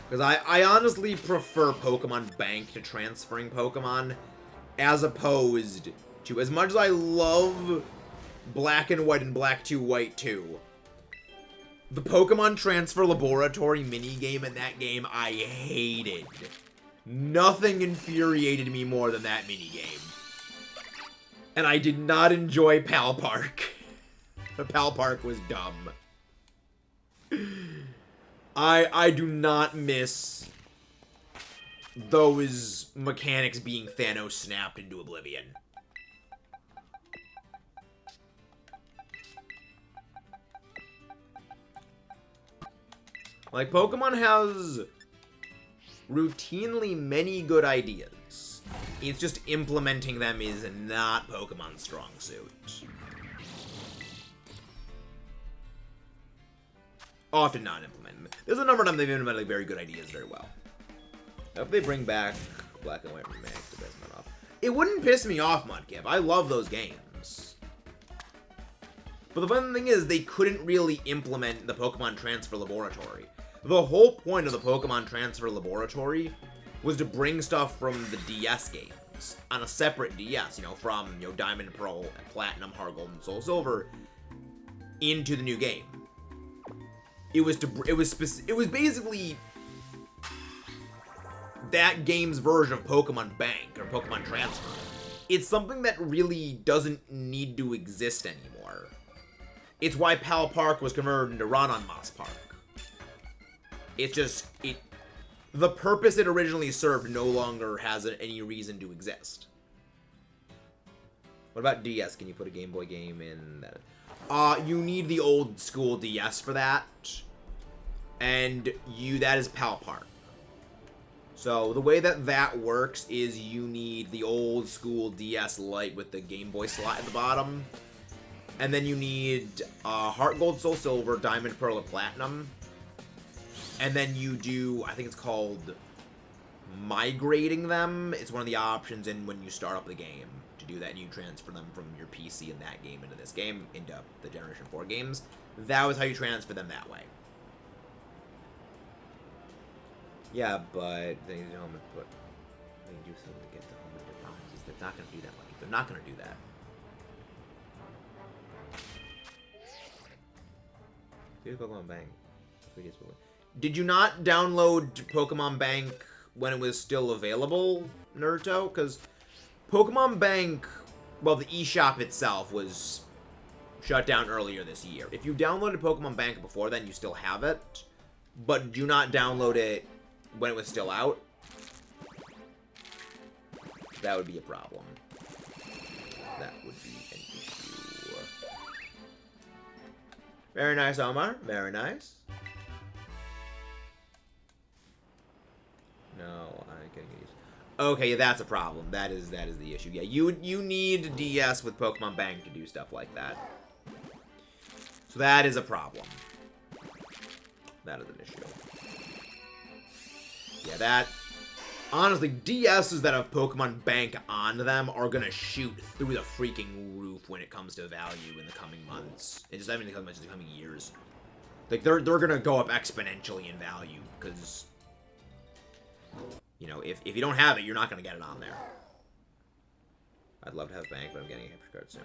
Because I honestly prefer Pokemon Bank to transferring Pokemon, as opposed to, as much as I love Black and White and Black 2, White 2, the Pokemon Transfer Laboratory minigame in that game, I hated. Nothing infuriated me more than that minigame. And I did not enjoy Pal Park. Pal Park was dumb. I do not miss those mechanics being Thanos snapped into oblivion. Like, Pokemon has routinely many good ideas. It's just implementing them is not Pokemon's strong suit. Often not implemented. There's a number of them they've implemented very good ideas very well. If they bring back Black and White Remake, it pisses me off. It wouldn't piss me off, Mudkip. I love those games. But the fun thing is, they couldn't really implement the Pokemon Transfer Laboratory. The whole point of the Pokemon Transfer Laboratory was to bring stuff from the DS games on a separate DS, from, Diamond, Pearl, Platinum, Heart Gold, and Soul Silver into the new game. It was basically that game's version of Pokemon Bank or Pokemon Transfer. It's something that really doesn't need to exist anymore. It's why Pal Park was converted into Ronon Moss Park. It's just, the purpose it originally served no longer has any reason to exist. What about DS? Can you put a Game Boy game in that? You need the old school DS for that. And that is Pal Park. So the way that works is you need the old school DS Lite with the Game Boy slot at the bottom. And then you need Heart Gold, Soul Silver, Diamond, Pearl, and Platinum. And then you do, I think it's called migrating them. It's one of the options in when you start up the game to do that. And you transfer them from your PC in that game into this game, into the Generation 4 games. That was how you transfer them that way. Yeah, but they do something to get the home with promises. They're not going to do that. Like, they're not going to do that. Here's Pokemon Bank. Did you not download Pokemon Bank when it was still available, Naruto? Because Pokemon Bank, well, the eShop itself was shut down earlier this year. If you downloaded Pokemon Bank before then, you still have it. But do not download it when it was still out. That would be a problem. That would be an issue. Very nice, Omar. Very nice. No, I can't get used. Okay, yeah, that's a problem. That is the issue. Yeah, you need DS with Pokemon Bank to do stuff like that. So that is a problem. That is an issue. Yeah, that... Honestly, DSs that have Pokemon Bank on them are gonna shoot through the freaking roof when it comes to value in the coming months. And just I mean, in the coming years. Like, they're gonna go up exponentially in value, because... You know, if you don't have it, you're not gonna get it on there. I'd love to have Bank, but I'm getting a capture card soon.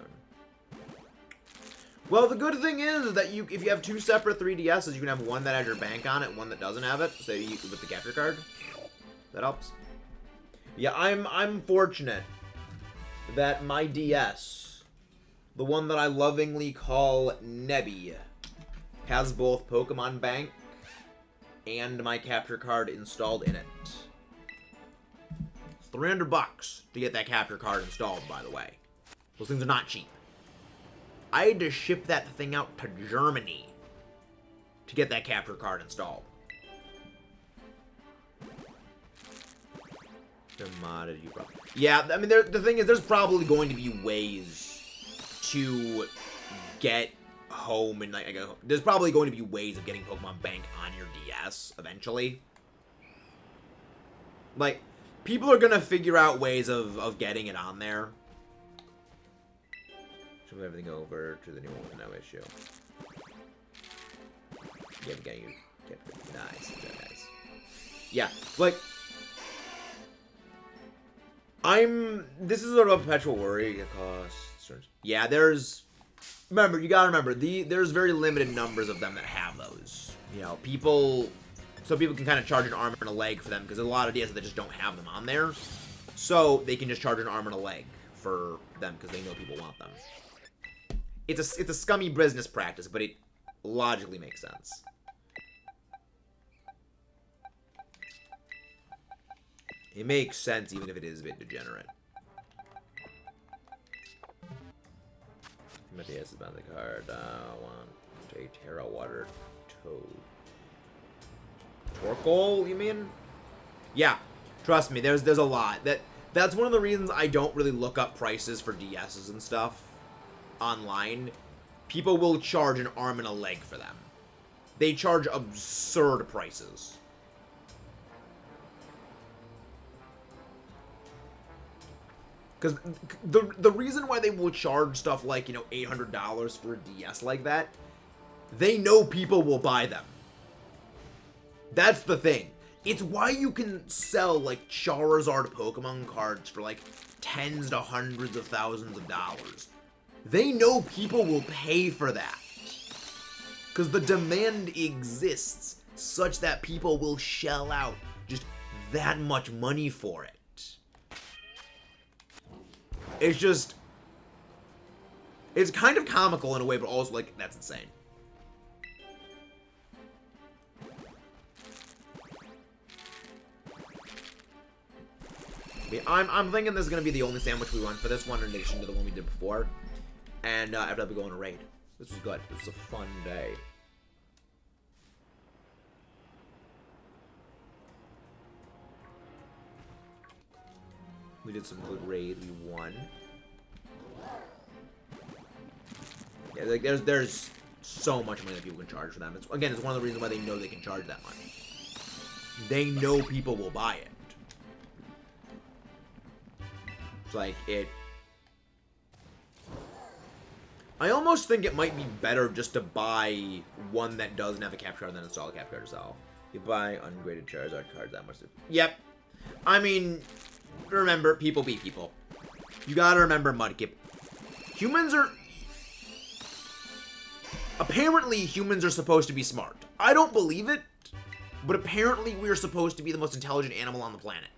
Well, the good thing is that if you have two separate 3DSs, you can have one that has your Bank on it, one that doesn't have it. So with the capture card, that helps. Yeah, I'm fortunate that my DS, the one that I lovingly call Nebby, has both Pokemon Bank and my capture card installed in it. $300 to get that capture card installed, by the way. Those things are not cheap. I had to ship that thing out to Germany to get that capture card installed. They're modded, you probably... Yeah, I mean, the thing is, there's probably going to be ways to get home and like there's probably going to be ways of getting Pokemon Bank on your DS eventually. Like, people are gonna figure out ways of getting it on there. Should move everything over to the new one with no issue. Yeah, I'm getting you. Nice, very nice. Yeah, like, this is sort of a perpetual worry. It costs. Yeah, you gotta remember, there's very limited numbers of them that have those. You know, so people can kind of charge an arm and a leg for them, because there's a lot of DSs that just don't have them on there. So they can just charge an arm and a leg for them, because they know people want them. It's a scummy business practice, but it logically makes sense. It makes sense, even if it is a bit degenerate. My DS is bound the card. I want a Terra Water Toad. Torkoal, you mean? Yeah, trust me, there's a lot. That's one of the reasons I don't really look up prices for DSs and stuff online. People will charge an arm and a leg for them. They charge absurd prices. Because the reason why they will charge stuff like, you know, $800 for a DS like that, they know people will buy them. That's the thing. It's why you can sell, like, Charizard Pokemon cards for, like, tens to hundreds of thousands of dollars. They know people will pay for that. Because the demand exists such that people will shell out just that much money for it. It's just... It's kind of comical in a way, but also, like, that's insane. I'm thinking this is going to be the only sandwich we run for this one, in addition to the one we did before. And after that, we go on a raid. This was good. This was a fun day. We did some good raid. We won. Yeah, like there's so much money that people can charge for them. It's one of the reasons why they know they can charge that money. They know people will buy it. It's like I almost think it might be better just to buy one that doesn't have a capture card than install a capture card yourself. You buy ungraded Charizard cards that much. Yep. I mean, remember, people be people. You gotta remember, Mudkip. Apparently, humans are supposed to be smart. I don't believe it, but apparently we're supposed to be the most intelligent animal on the planet.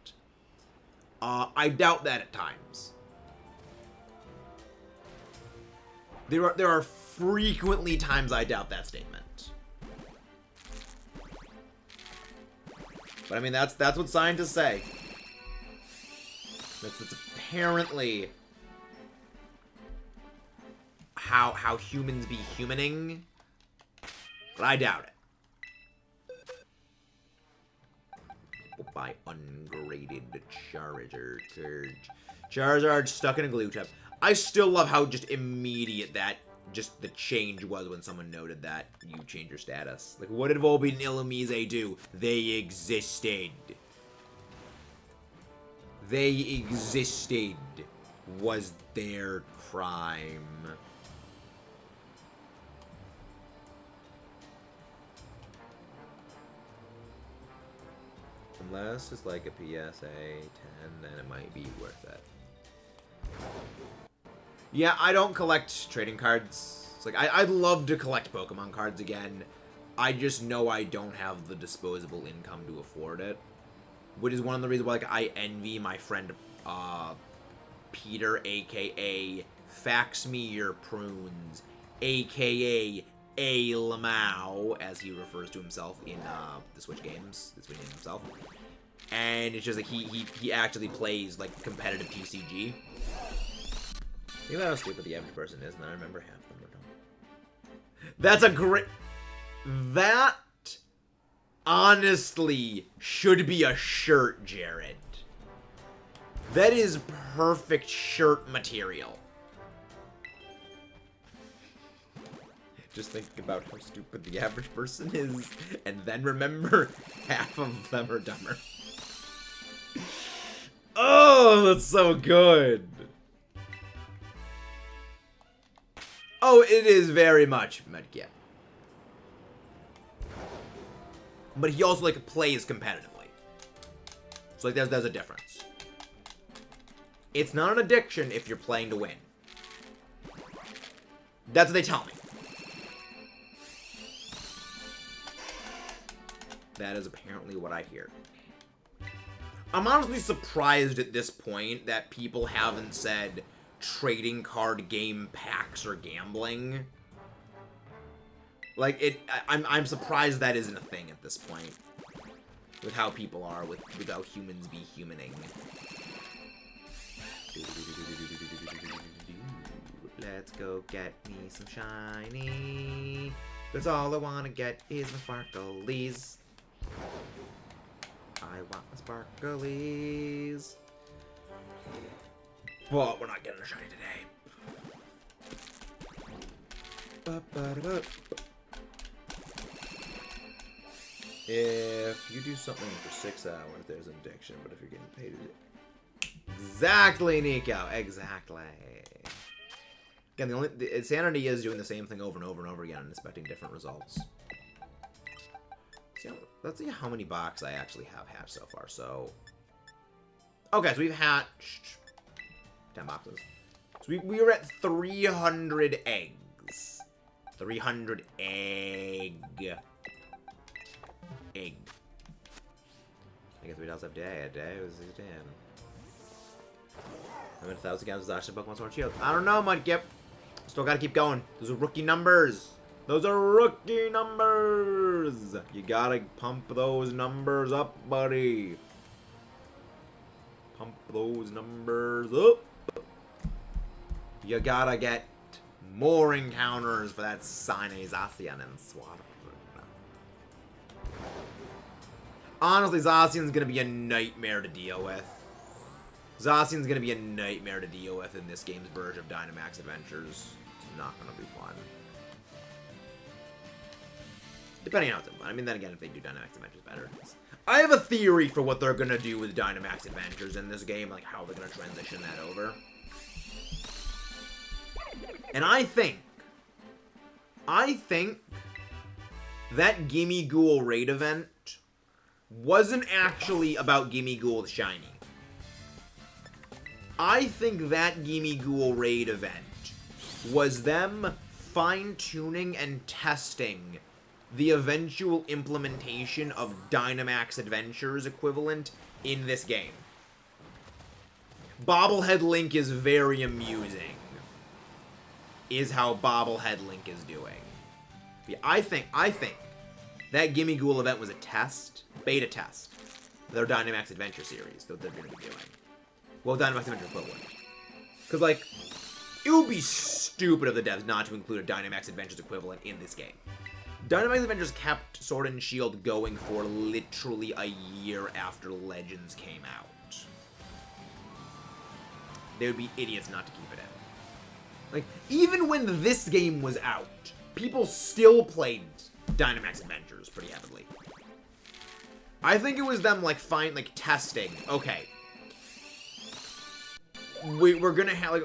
I doubt that at times. There are frequently times I doubt that statement. But I mean, that's what scientists say. That's apparently how humans be humaning, but I doubt it. By ungraded Charizard. Charizard stuck in a glue tip. I still love how just immediate that the change was when someone noted that you change your status. Like, what did Volbeat and Illumise do? They existed. They existed. Was their crime. Unless it's like a PSA 10, then it might be worth it. Yeah, I don't collect trading cards. It's like, I'd love to collect Pokemon cards again. I just know I don't have the disposable income to afford it. Which is one of the reasons why, like, I envy my friend, Peter, a.k.a. Fax Me Your Prunes, a.k.a. A Lamau, as he refers to himself in, the Switch games. That's what he named himself. And it's just like, he actually plays, like, competitive TCG. You know how stupid the average person is, and I remember half of them don't. That's a great... That, honestly, should be a shirt, Jared. That is perfect shirt material. Just think about how stupid the average person is, and then remember half of them are dumber. Oh, that's so good. Oh, it is very much Medkit. But he also, like, plays competitively. So, like, there's a difference. It's not an addiction if you're playing to win. That's what they tell me. That is apparently what I hear. I'm honestly surprised at this point that people haven't said trading card game packs are gambling. Like, I'm surprised that isn't a thing at this point. With how people are, with how humans be humaning. Let's go get me some shiny. That's all I want to get is my sparklies. I want my sparklies. But we're not getting a shiny today. If you do something for 6 hours, there's an addiction. But if you're getting paid to do... Exactly, Nico. Exactly. Again, the insanity is doing the same thing over and over and over again and expecting different results. Let's see how many boxes I actually have hatched so far. So, okay, so we've hatched 10 boxes. So we were at 300 eggs. 300 egg. I guess we also have day. A day was 10. I'm in 1,000 games of Zacian Pokemon Sword Shield. I don't know, Mudkip. Still gotta keep going. Those are rookie numbers. Those are rookie numbers. You gotta pump those numbers up, buddy. Pump those numbers up. You gotta get more encounters for that Sine Zacian and Swat. Honestly, Zacian's gonna be a nightmare to deal with. Zacian's gonna be a nightmare to deal with in this game's version of Dynamax Adventures. It's not gonna be fun. Depending on how it's fun. I mean, then again, if they do Dynamax Adventures better. I have a theory for what they're gonna do with Dynamax Adventures in this game, like how they're gonna transition that over. And I think that Gimme Ghoul raid event wasn't actually about Gimme Ghoul Shiny. I think that Gimme Ghoul raid event was them fine-tuning and testing the eventual implementation of Dynamax Adventures equivalent in this game. Bobblehead Link is very amusing, is how Bobblehead Link is doing. Yeah, I think that Gimme Ghoul event was a test, beta test, of their Dynamax Adventure series that they're going to be doing. Well, Dynamax Adventure equivalent. Because, like, it would be stupid of the devs not to include a Dynamax Adventures equivalent in this game. Dynamax Adventures kept Sword and Shield going for literally a year after Legends came out. They would be idiots not to keep it in. Like, even when this game was out, people still played Dynamax Adventures pretty heavily. I think it was them, like, testing. Okay. We're gonna have, like,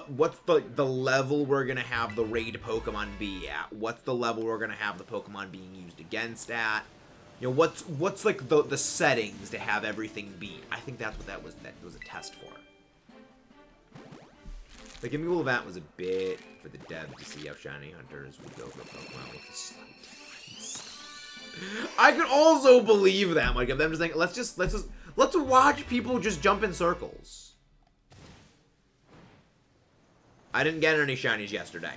what's the level we're gonna have the raid Pokemon be at? What's the level we're gonna have the Pokemon being used against at? You know, what's like, the settings to have everything be? I think that's what that was a test for. The Gimmighoul event was a bit for the dev to see how Shiny Hunters would go for Pokemon with a slight difference. I could also believe that, like, if them just saying, let's watch people just jump in circles. I didn't get any shinies yesterday.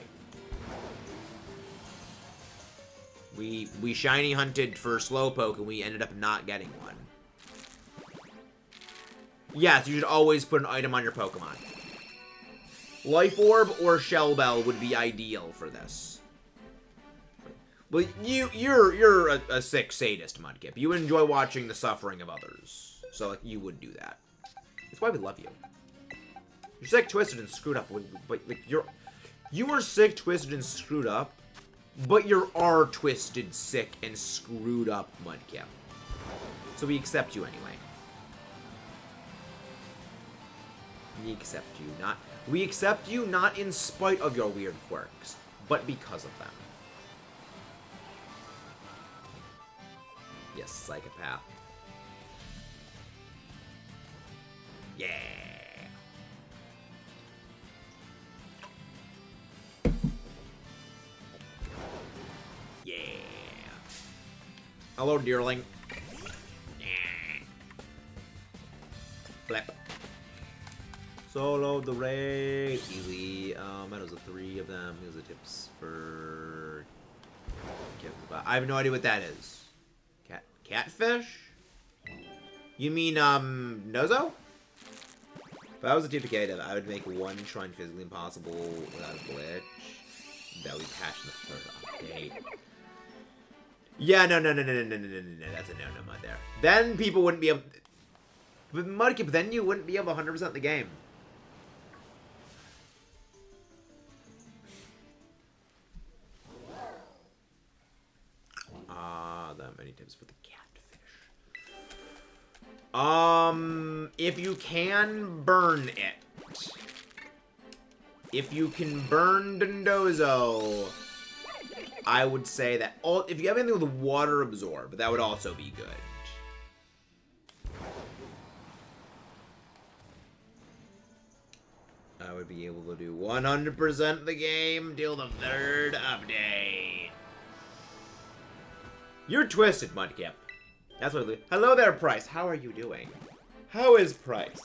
We shiny hunted for Slowpoke and we ended up not getting one. Yes, you should always put an item on your Pokemon. Life Orb or Shell Bell would be ideal for this. But you're a sick sadist, Mudkip. You enjoy watching the suffering of others. So, like, you would do that. That's why we love you. You're sick, twisted, and screwed up. But, like, you are sick, twisted, and screwed up. But you are twisted, sick, and screwed up, Mudkip. So we accept you anyway. We accept you not in spite of your weird quirks, but because of them. Yes, psychopath. Yeah. Yeah. Hello, dearling. Yeah. Blep. Solo the raid. Easy. Meadows of 3 of them. Here's the tips for... I have no idea what that is. Catfish? You mean, Nozo? If I was a TPK dev, I would make one shrine physically impossible without a glitch. That would be patched in the 3rd update. Yeah, no. That's a no Mud there. Then people wouldn't be able... With Mudkip, then you wouldn't be able to 100% the game. That many tips for the catfish. If you can burn it. If you can burn Dondozo, I would say that if you have anything with water absorb, that would also be good. I would be able to do 100% the game till the 3rd update. You're twisted, Mudkip. That's what. Hello there, Price. How are you doing? How is Price?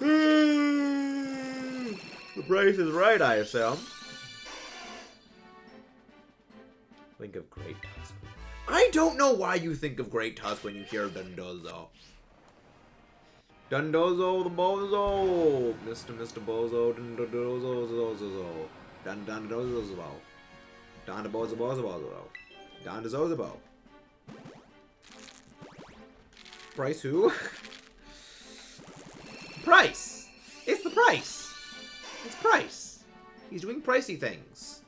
The Price is right, I assume. Think of Great Tusk. I don't know why you think of Great Tusk when you hear Dondozo. Dondozo the Bozo. Mr. Bozo. Dondozo. Dondozo. Dondozo. Dondozo. Price who? Price! It's the Price! It's Price. He's doing pricey things.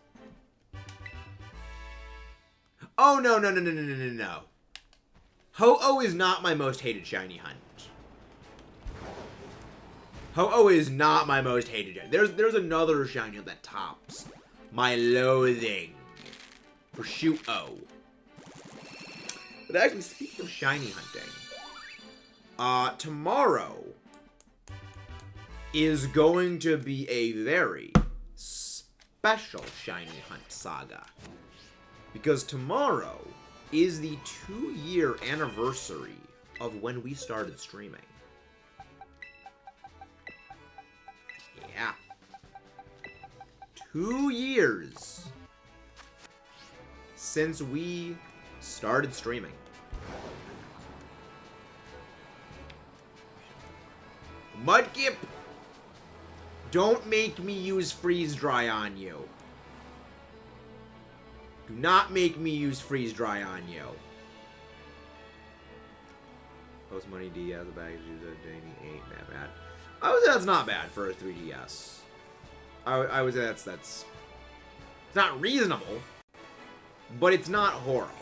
Oh, no. Ho-Oh is not my most hated shiny hunt. Ho-Oh is not my most hated shiny. There's another shiny that tops my loathing. Prosciutto. But actually, speaking of shiny hunting, tomorrow is going to be a very special shiny hunt saga. Because tomorrow is the 2-year anniversary of when we started streaming. Yeah. 2 years since we started streaming. Mudkip! Don't make me use freeze dry on you. Do not make me use freeze dry on you. Post money DS, the baggage user, dating 8, not bad. I would say that's not bad for a 3DS. I would say that's it's not reasonable, but it's not horrible.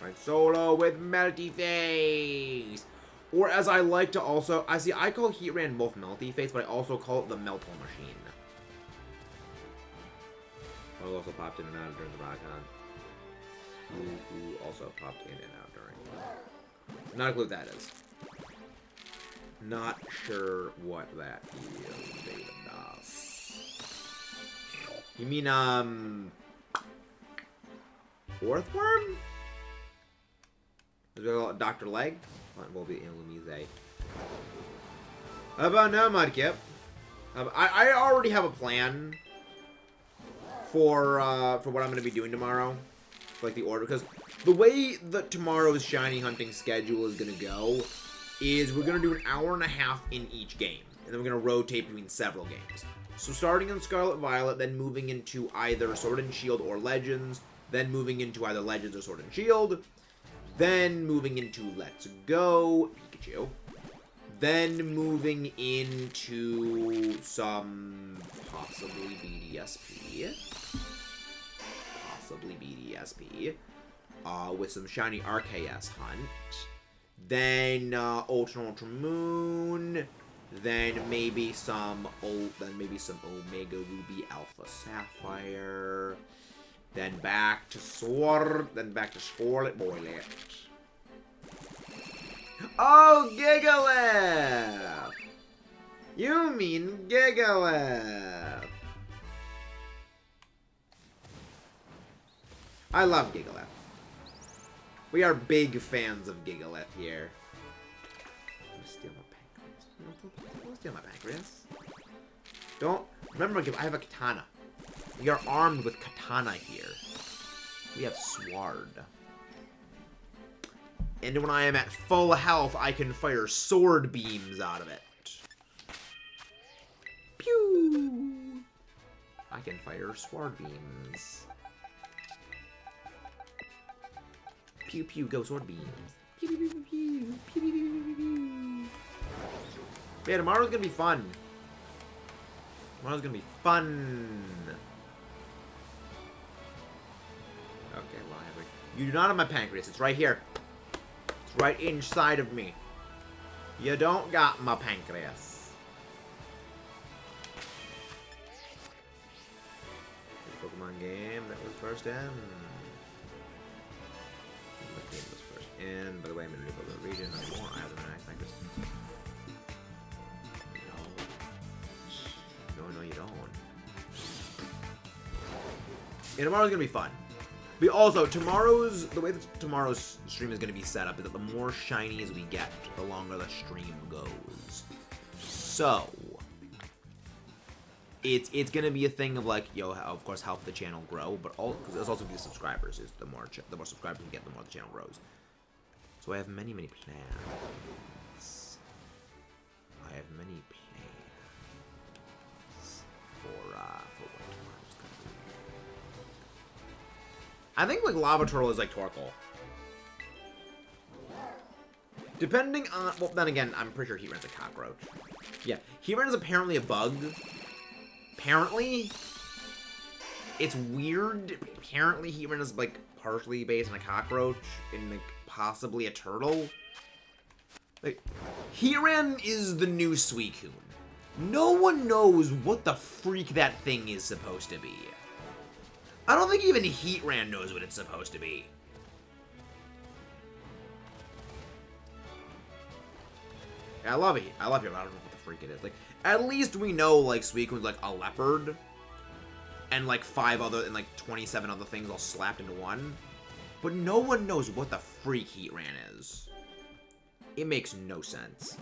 Right, solo with Melty Face. Or as I like to also, I call Heatran both Melty Face, but I also call it the Meltle Machine. Oh, also popped in and out during the Rockon. Who also popped in and out during. Not a clue what that is. Not sure what that is, David Doss. You mean, Earthworm? Is there Dr. Leg? Will be Illumise. How about now, Mudkip? I already have a plan for what I'm going to be doing tomorrow. Like the order, because the way that tomorrow's shiny hunting schedule is going to go is we're going to do an hour and a half in each game. And then we're going to rotate between several games. So starting in Scarlet Violet, then moving into either Sword and Shield or Legends, then moving into either Legends or Sword and Shield, then moving into Let's Go, Pikachu, then moving into some possibly BDSP, with some shiny RKS hunt, then Ultra Moon, then maybe some Omega Ruby Alpha Sapphire, then back to Sword, then back to Scarlet Violet. Oh, Gigalith! You mean Gigalith. I love Gigalith. We are big fans of Gigalith here. Steal my pancreas. Don't steal my pancreas. Don't. Remember, I have a katana. We are armed with katana here. We have sword. And when I am at full health, I can fire sword beams out of it. Pew! I can fire sword beams. Pew pew, go sword beams. Pew pew pew pew pew pew pew pew pew. Yeah, tomorrow's gonna be fun. Tomorrow's gonna be fun. Okay, well, you do not have my pancreas. It's right here. It's right inside of me. You don't got my pancreas. Pokemon game that was first in. What game was first in? By the way, I'm in a new region. I want. I have the pancreas. No, you don't. Yeah, tomorrow's gonna be fun. But also, the way that tomorrow's stream is going to be set up is that the more shinies we get, the longer the stream goes. So, it's going to be a thing of like, yo, of course, help the channel grow, but because it's also the subscribers. Is the more subscribers we get, the more the channel grows. So I have many plans. I have many plans for what tomorrow's going to be. I think, like, Lava Turtle is like Torkoal. Depending on... Well, then again, I'm pretty sure Heatran's a cockroach. Yeah, Heatran is apparently a bug. Apparently. It's weird. Apparently, Heatran is, like, partially based on a cockroach and, like, possibly a turtle. Like, Heatran is the new Suicune. No one knows what the freak that thing is supposed to be. I don't think even Heatran knows what it's supposed to be. Yeah, I love it. I love it. I don't know what the freak it is. Like, at least we know, like, Suicune's like a leopard. And, like, 27 other things all slapped into one. But no one knows what the freak Heatran is. It makes no sense.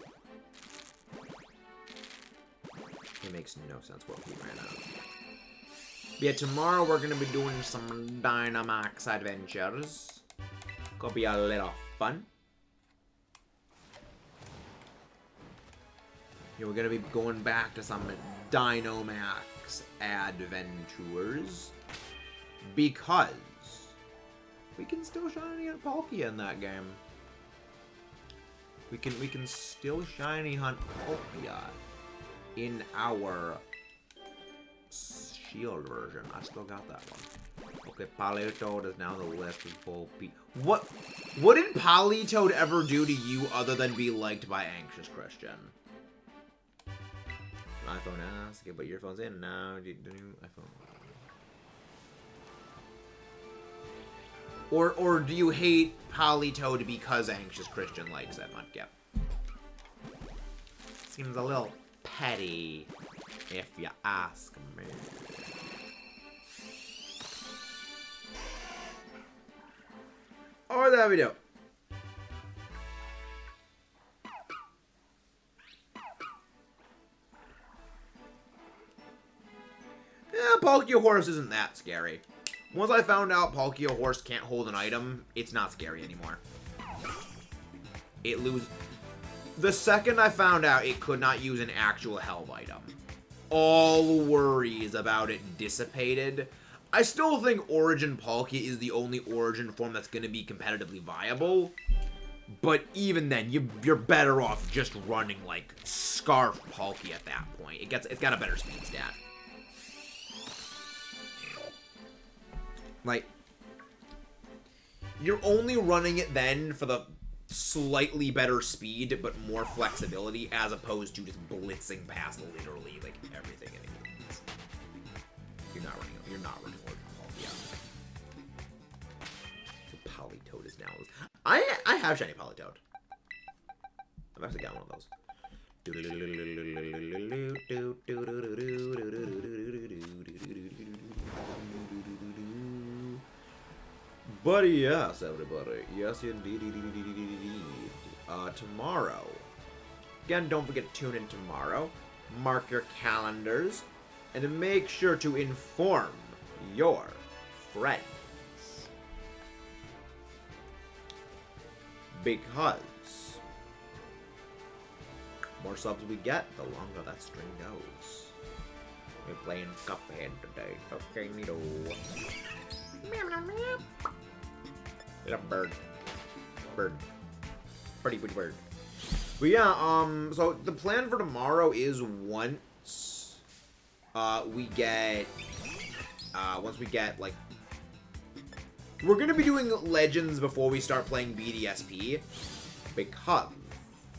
It makes no sense what Heatran is. Yeah, tomorrow we're going to be doing some Dynamax adventures. Gonna be a little fun. We're gonna be going back to some Dynamax adventures because we can still shiny hunt Palkia in that game. We can still shiny hunt Palkia in our Shield version. I still got that one. Okay, Politoed is now the list with full P. What did Politoed ever do to you other than be liked by Anxious Christian? iPhone S, okay, but your phone's in now. The new iPhone. Or do you hate Politoed because Anxious Christian likes it, Mudkip? Seems a little petty, if you ask me. Or that we do. Yeah, Palkia Horse isn't that scary. Once I found out Palkia Horse can't hold an item, it's not scary anymore. It loses. The second I found out it could not use an actual Helve item, all worries about it dissipated. I still think Origin Palkia is the only Origin form that's going to be competitively viable. But even then, you're better off just running like Scarf Palkia at that point. It's got a better speed stat. Like, you're only running it then for the slightly better speed, but more flexibility, as opposed to just blitzing past literally, like, everything in it needs. You're not running Origin Palkia. The Politoed is now... I have shiny Politoed. I've actually got one of those. But yes, everybody. Yes, indeed. Tomorrow. Again, don't forget to tune in tomorrow. Mark your calendars. And make sure to inform your friends. Because more subs we get, the longer that string goes. We're playing Cuphead today. Okay, neato. Little bird. Pretty good bird. But yeah, so the plan for tomorrow is once we get, like, we're gonna be doing Legends before we start playing BDSP, because,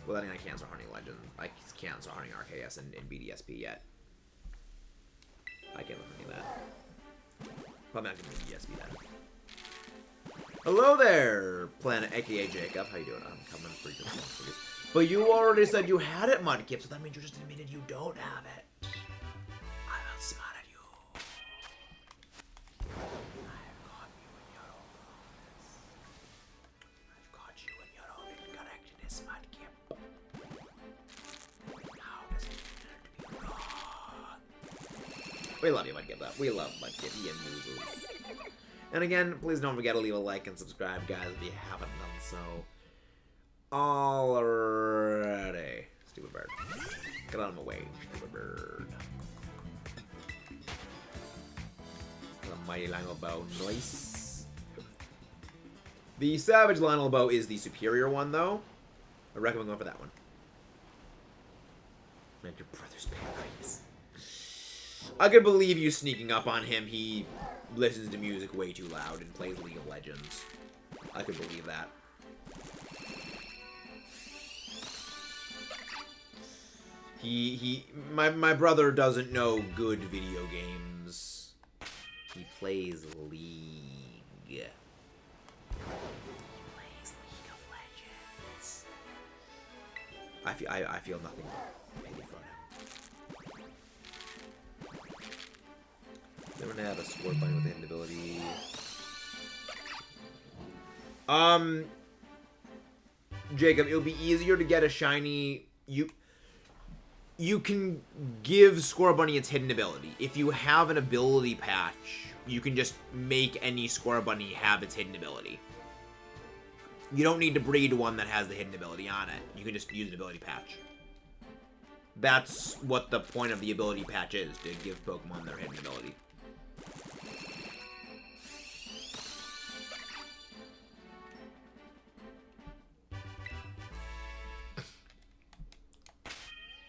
well, then I can't start hunting Legends. I can't start hunting RKS in BDSP yet. I can't look at that. But I'm not gonna do BDSP then. Hello there, Planet, aka Jacob. How you doing? I'm coming for you. But you already said you had it, Mudkip, so that means you just admitted you don't have it. I outsmarted you. I've caught you in your own incorrectness, Mudkip. How does it feel to be wrong? We love you, Mudkip, though. We love Mudkip. He amuses. And again, please don't forget to leave a like and subscribe, guys, if you haven't done so already. Stupid bird. Get out of my way, stupid bird. The mighty Lionel Bow. Nice. The Savage Lionel Bow is the superior one, though. I recommend going for that one. Man, your brother's parents. I could believe you sneaking up on him. He listens to music way too loud and plays League of Legends. I could believe that. My brother doesn't know good video games. He plays League. He plays League of Legends. I feel nothing but pity for him. Never have a sword bunny with the hidden ability. Jacob, it'll be easier to get a shiny. You can give Score Bunny its hidden ability. If you have an ability patch, you can just make any Score Bunny have its hidden ability. You don't need to breed one that has the hidden ability on it. You can just use an ability patch. That's what the point of the ability patch is, to give Pokemon their hidden ability.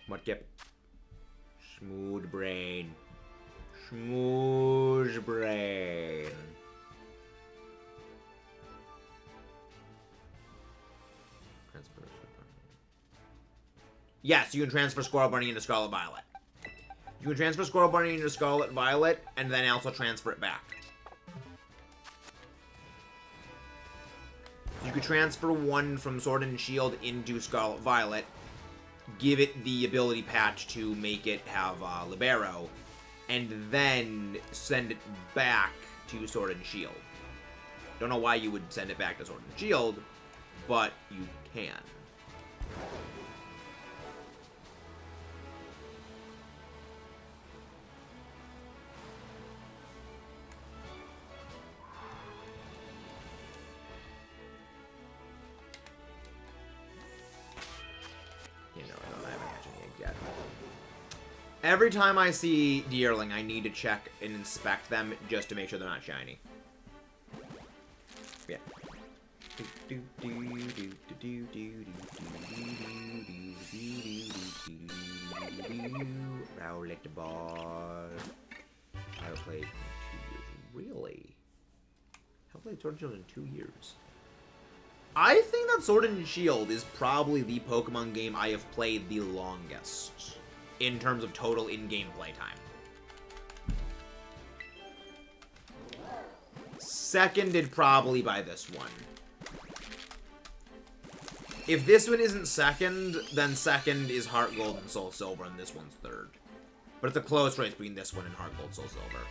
Mudkip. Smooth brain. Smooth brain. Yes, you can transfer Squirrel Bunny into Scarlet Violet. You can transfer Squirrel Bunny into Scarlet Violet, and then also transfer it back. You could transfer one from Sword and Shield into Scarlet Violet, give it the ability patch to make it have Libero, and then send it back to Sword and Shield. Don't know why you would send it back to Sword and Shield, but you can. Every time I see Deerling, I need to check and inspect them just to make sure they're not shiny. Yeah. Rowlet ball. I played in 2 years. Really? I played Sword and Shield in 2 years. I think that Sword and Shield is probably the Pokemon game I have played the longest in terms of total in-game playtime. Seconded probably by this one. If this one isn't second, then second is Heart Gold and Soul Silver, and this one's third. But it's a close race between this one and Heart Gold, Soul Silver.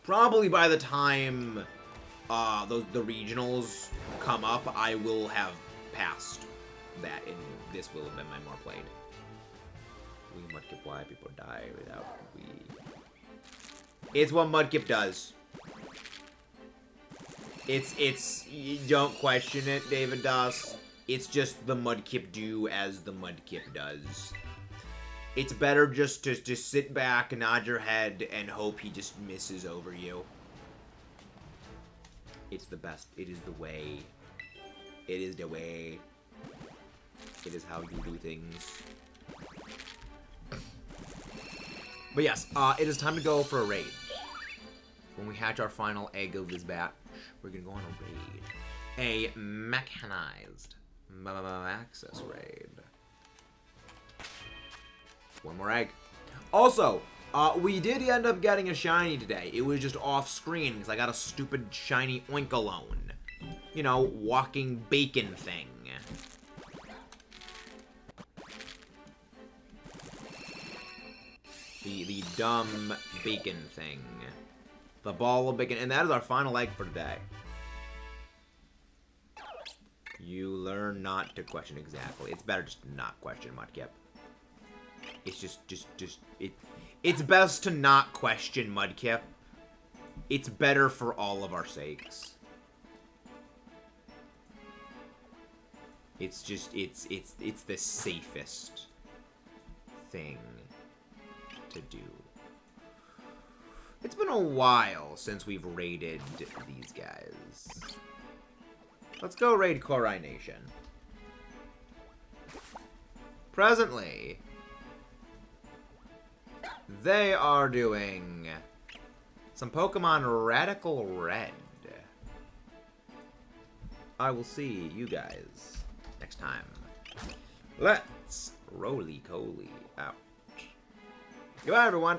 Probably by the time the regionals come up, I will have passed that, and this will have been my more played. Mudkip, why people die without we. It's what Mudkip does. It's you don't question it, David Doss. It's just the Mudkip do as the Mudkip does. It's better just to sit back, nod your head, and hope he just misses over you. It's the best. It is the way. It is the way. It is how you do things. But yes, it is time to go for a raid. When we hatch our final egg of this batch, we're gonna go on a raid. A mechanized access raid. One more egg. Also, we did end up getting a shiny today. It was just off screen because I got a stupid shiny Oinkalone. You know, walking bacon thing. The dumb bacon thing. The ball of bacon. And that is our final egg for today. You learn not to question exactly. It's better just to not question, Mudkip. It's it's best to not question, Mudkip. It's better for all of our sakes. It's just, it's the safest thing to do. It's been a while since we've raided these guys. Let's go raid Korai Nation. Presently, they are doing some Pokemon Radical Red. I will see you guys next time. Let's roly-coly out. Goodbye, everyone.